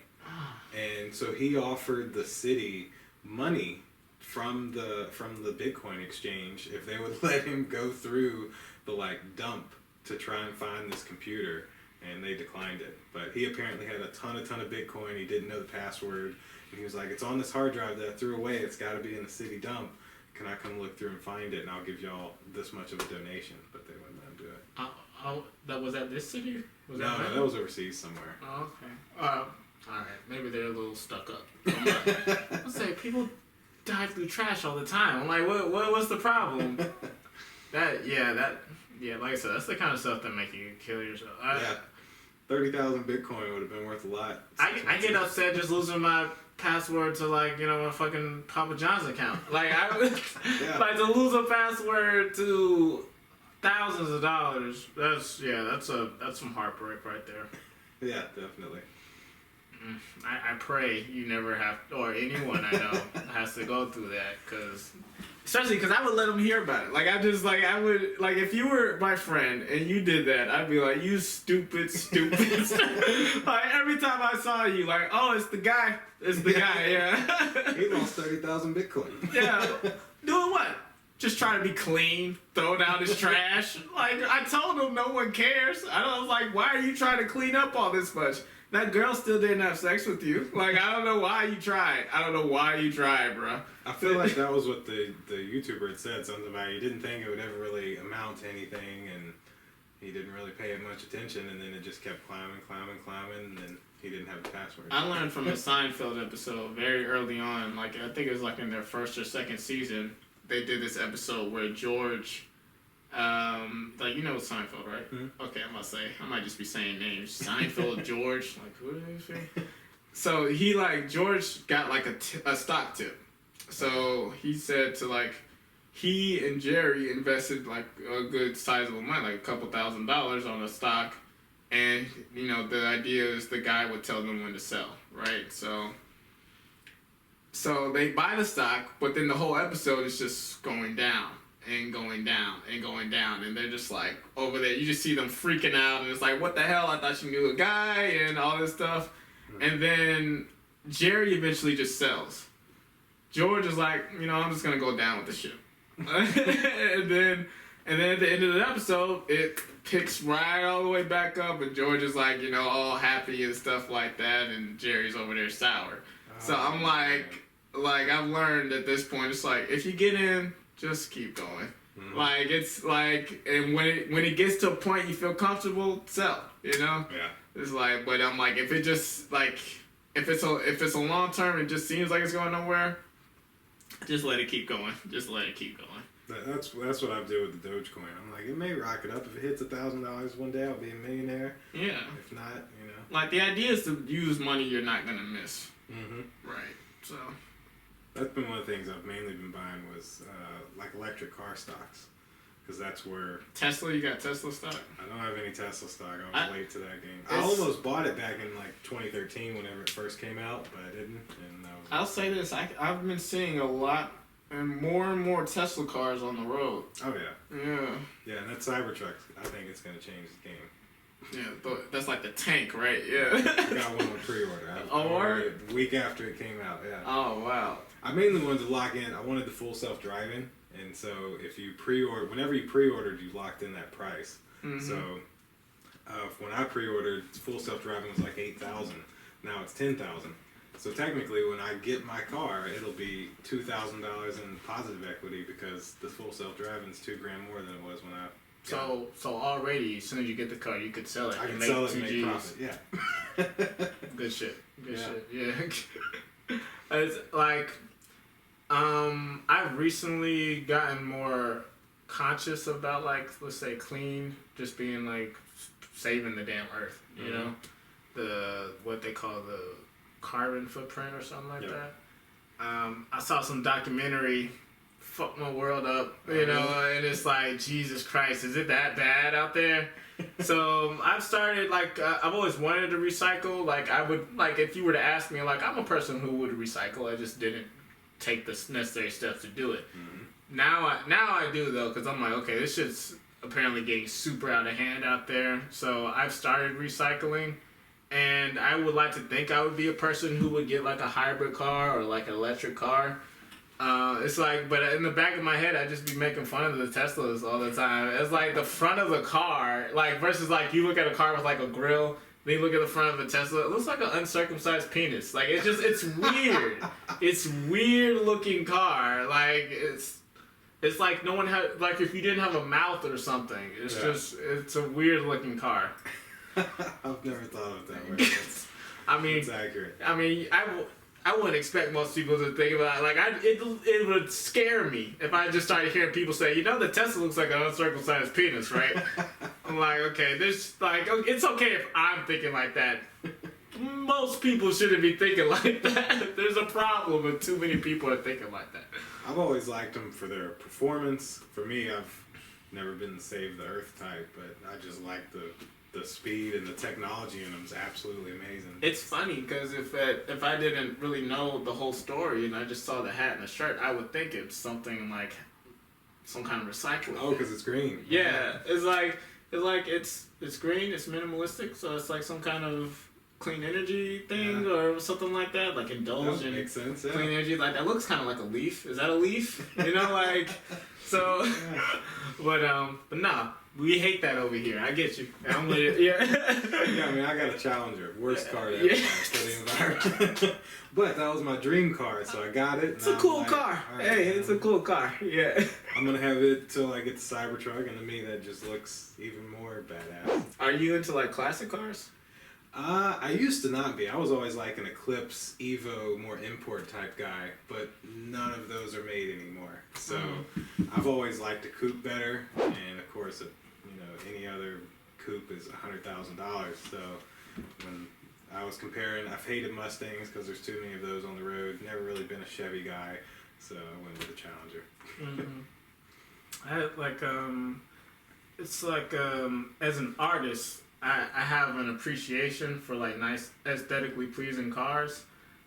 And so he offered the city money from the Bitcoin exchange if they would let him go through the like dump to try and find this computer, and they declined it. But he apparently had a ton of Bitcoin. He didn't know the password. And he was like, it's on this hard drive that I threw away. It's got to be in the city dump. Can I come look through and find it, and I'll give y'all this much of a donation? But they wouldn't let him do it. That was at this city? No, that was overseas somewhere. Oh, okay. All right. Maybe they're a little stuck up. I'll say people dive through trash all the time. I'm like, what's the problem? Like I said, that's the kind of stuff that make you kill yourself. 30,000 Bitcoin would have been worth a lot. I get upset just losing my password to a fucking Papa John's account. Like like to lose a password to thousands of dollars. That's some heartbreak right there. Yeah, definitely. I pray you never have, or anyone I know has to go through that, especially because I would let them hear about it. Like, I would, like, if you were my friend and you did that, I'd be like, you stupid. Like, every time I saw you, like, oh, it's the guy, yeah. He lost 30,000 Bitcoin. Yeah. Doing what? Just trying to be clean, throwing out his trash. Like, I told him no one cares. I was like, why are you trying to clean up all this much? That girl still didn't have sex with you. Like, I don't know why you tried. Bro. I feel like that was what the YouTuber had said. Something about he didn't think it would ever really amount to anything, and he didn't really pay it much attention, and then it just kept climbing, and then he didn't have the password. I learned from a Seinfeld episode very early on. Like, I think it was like in their first or second season. They did this episode where George, like, you know Seinfeld, right? Mm-hmm. Okay, I'm about to say, I might just be saying names. Seinfeld, George, like, who did they say? So he, like, George got, like, a stock tip. So he said to, like, he and Jerry invested, like, a good sizable money, like a couple $1,000s on a stock. And, you know, the idea is the guy would tell them when to sell, right? So they buy the stock, but then the whole episode is just going down and going down and going down. And they're just like, over there, you just see them freaking out. And it's like, what the hell? I thought you knew a guy and all this stuff. And then Jerry eventually just sells. George is like, you know, I'm just going to go down with the ship. and then at the end of the episode, it picks right all the way back up. And George is like, you know, all happy and stuff like that. And Jerry's over there sour. So I'm like I've learned at this point, it's like, if you get in, just keep going. Mm-hmm. Like, it's like, and when it gets to a point you feel comfortable, sell, you know? Yeah. It's like, but I'm like, if it just, like, if it's a long term, it just seems like it's going nowhere, just let it keep going. That's what I do with the Dogecoin. I'm like, it may rocket up. If it hits $1,000 one day, I'll be a millionaire. Yeah. If not, you know. Like, the idea is to use money you're not going to miss. Mm-hmm. Right. So that's been one of the things I've mainly been buying was like electric car stocks, because that's where Tesla. You got Tesla stock? I don't have any Tesla stock. I was late to that game. I almost bought it back in like 2013 whenever it first came out, but I didn't. And I'll say this: I've been seeing a lot and more Tesla cars on the road. Oh yeah. Yeah, and that Cybertruck, I think it's going to change the game. Yeah, that's like the tank, right? Yeah. I got one on pre-order. The week after it came out, yeah. Oh, wow. I mainly wanted to lock in. I wanted the full self-driving, and so if you whenever you pre-ordered, you locked in that price. Mm-hmm. So when I pre-ordered, full self-driving was like $8,000. Now it's $10,000. So technically, when I get my car, it'll be $2,000 in positive equity, because the full self-driving is $2,000 more than it was when I. So already, as soon as you get the car, you could sell it. I can sell it and make profit. Yeah. Good shit. Yeah. It's like, I've recently gotten more conscious about, like, let's say clean, just being like saving the damn earth. You know, what they call the carbon footprint or something like that. I saw some documentary. Fuck my world up, you know, and it's like, Jesus Christ, is it that bad out there? So I've started, like, I've always wanted to recycle. Like, I would, like, if you were to ask me, like, I'm a person who would recycle. I just didn't take the necessary steps to do it. Mm-hmm. Now I do, though, because I'm like, okay, this shit's apparently getting super out of hand out there. So I've started recycling, and I would like to think I would be a person who would get, like, a hybrid car or, like, an electric car. It's like, but in the back of my head, I just be making fun of the Teslas all the time. It's like the front of the car, like, versus like you look at a car with like a grill, then you look at the front of a Tesla, it looks like an uncircumcised penis. Like, it's weird. It's weird looking car. Like, it's like no one had, like, if you didn't have a mouth or something. It's just, it's a weird looking car. I've never thought of it that way. It's accurate. I mean, I wouldn't expect most people to think about it. Like, it would scare me if I just started hearing people say, you know, the Tesla looks like an uncircumcised penis, right? I'm like, okay, there's, like, it's okay if I'm thinking like that. Most people shouldn't be thinking like that. There's a problem if too many people are thinking like that. I've always liked them for their performance. For me, never been the save the earth type, but I just like the speed and the technology in them is absolutely amazing. It's funny because if I didn't really know the whole story and I just saw the hat and the shirt, I would think it's something like some kind of recycling. Oh, because it's green. Yeah, it's green, it's minimalistic, so it's like some kind of clean energy thing or something like that, like indulge in makes sense, yeah. clean energy. Like that looks kind of like a leaf. Is that a leaf? You know, like so. But nah, we hate that over here. I get you. I'm with it. Yeah. Yeah, I mean, I got a Challenger, worst car ever for the environment. But that was my dream car, so I got it. It's a cool car. Right, hey, it's a cool car. Yeah. I'm gonna have it till I get the Cybertruck, and to me that just looks even more badass. Are you into like classic cars? I used to not be. I was always like an Eclipse, Evo, more import type guy, but none of those are made anymore. So I've always liked a coupe better, and of course, any other coupe is $100,000. So when I was comparing, I've hated Mustangs because there's too many of those on the road. Never really been a Chevy guy, so I went with the Challenger. I like it's like as an artist, I have an appreciation for like nice aesthetically pleasing cars,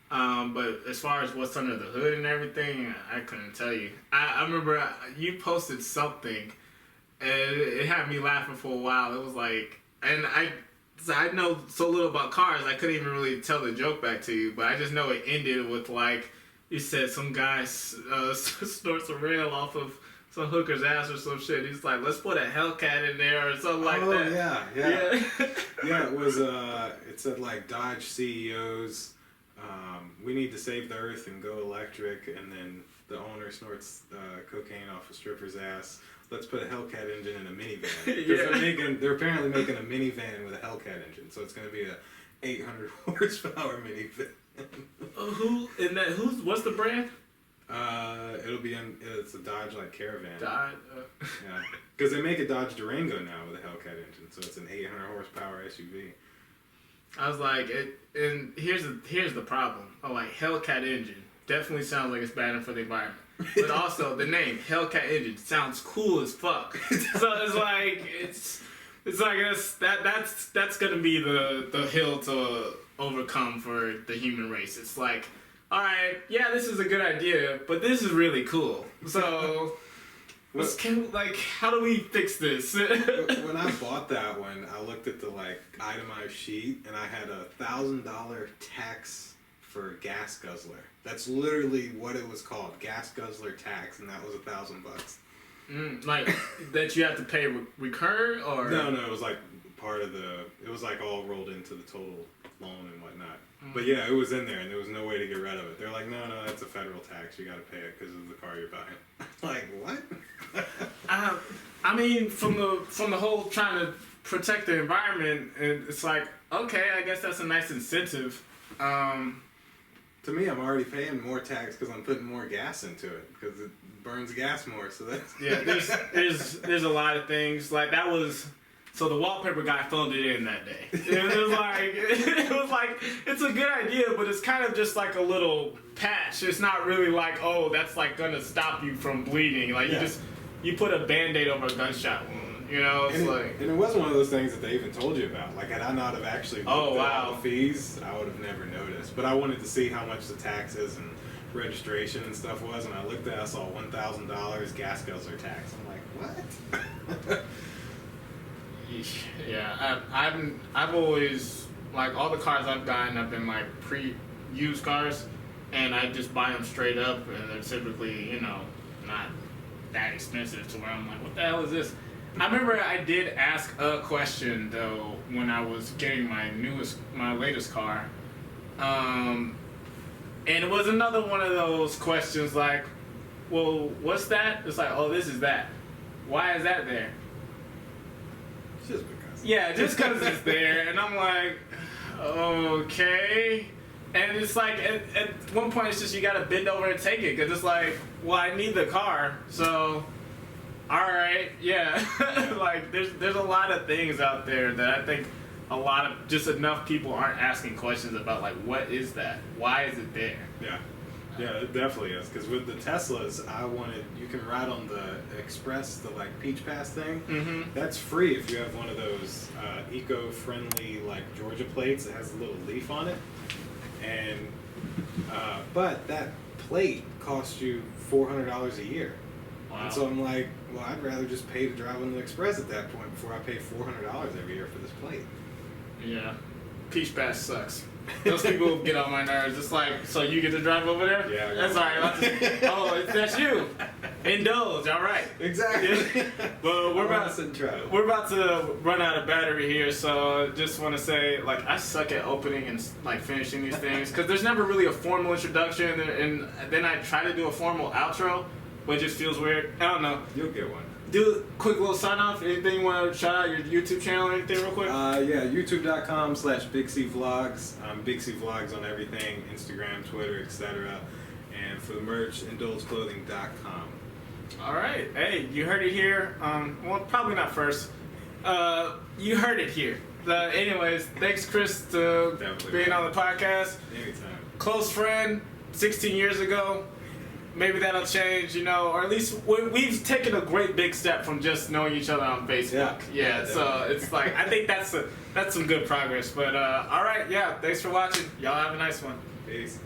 but as far as what's under the hood and everything, I couldn't tell you. I remember you posted something and it had me laughing for a while. It was like, and I know so little about cars, I couldn't even really tell the joke back to you, but I just know it ended with like, you said some guy snorts a rail off of some hooker's ass or some shit. He's like, let's put a Hellcat in there or something like that. Oh, yeah. Yeah, it was, it said like Dodge CEOs, we need to save the earth and go electric, and then the owner snorts cocaine off a stripper's ass. Let's put a Hellcat engine in a minivan. Because they're apparently making a minivan with a Hellcat engine, so it's going to be a 800 horsepower minivan. What's the brand? It's a Dodge like Caravan. Dodge. Yeah, because they make a Dodge Durango now with a Hellcat engine, so it's an 800 horsepower SUV. I was like, and here's the problem. I'm like, Hellcat engine definitely sounds like it's bad for the environment, but also the name Hellcat engine sounds cool as fuck. So it's like that's gonna be the hill to overcome for the human race. It's like, all right, yeah, this is a good idea, but this is really cool. So, how do we fix this? When I bought that one, I looked at the itemized sheet, and I had $1,000 tax for gas guzzler. That's literally what it was called, gas guzzler tax, and that was $1,000. Like that you have to pay recur, or no, it was like part of it was like all rolled into the total loan and whatnot. But yeah, it was in there, and there was no way to get rid of it. They're like, no, that's a federal tax. You got to pay it because of the car you're buying. Like, what? I mean, from the whole trying to protect the environment, it's like, okay, I guess that's a nice incentive. To me, I'm already paying more tax because I'm putting more gas into it because it burns gas more. So that's there's a lot of things like that was. So the wallpaper guy phoned it in that day. It was like it's a good idea, but it's kind of just like a little patch. It's not really like, oh, that's like gonna stop you from bleeding. Like you put a Band-Aid over a gunshot wound. And it wasn't one of those things that they even told you about. Like, had I not have actually looked at all the fees, I would have never noticed. But I wanted to see how much the taxes and registration and stuff was, and I looked at it, I saw $1,000 gas guzzler tax. I'm like, what? Yeah, I've always, like, all the cars I've gotten have been like pre-used cars, and I just buy them straight up, and they're typically, not that expensive to where I'm like, what the hell is this? I remember I did ask a question though when I was getting my latest car, and it was another one of those questions like, well, what's that? It's like, oh, this is that. Why is that there? Just because. Yeah, just because it's there, and I'm like, okay. And it's like, at one point, it's just you gotta bend over and take it, because it's like, well, I need the car, so, alright, yeah. Like, there's a lot of things out there that I think just enough people aren't asking questions about, like, what is that? Why is it there? Yeah. Yeah, it definitely is. Because with the Teslas, you can ride on the Express, the like Peach Pass thing. Mm-hmm. That's free if you have one of those eco-friendly like Georgia plates that has a little leaf on it. And but that plate costs you $400 a year. Wow. And so I'm like, well, I'd rather just pay to drive on the Express at that point before I pay $400 every year for this plate. Yeah. Peach Pass sucks. Those people get on my nerves. It's like, so you get to drive over there? Yeah. That's all right. That's you. Indulge, all right. Exactly. Well, we're about to run out of battery here, so just want to say, like, I suck at opening and like finishing these things because there's never really a formal introduction, and then I try to do a formal outro, but it just feels weird. I don't know. You'll get one. Do a quick little sign off. Anything you want to shout out your YouTube channel or anything real quick? Yeah, youtube.com/BigCVlogs. BigCVlogs on everything, Instagram, Twitter, etc. And for the merch, IndulgeClothing.com. All right. Hey, you heard it here. Well, probably not first. You heard it here. Anyways, thanks, Chris, to being on the podcast. Anytime. Close friend, 16 years ago. Maybe that'll change, or at least we've taken a great big step from just knowing each other on Facebook. Yeah, so it's like, I think that's some good progress. But all right, yeah, thanks for watching. Y'all have a nice one. Peace.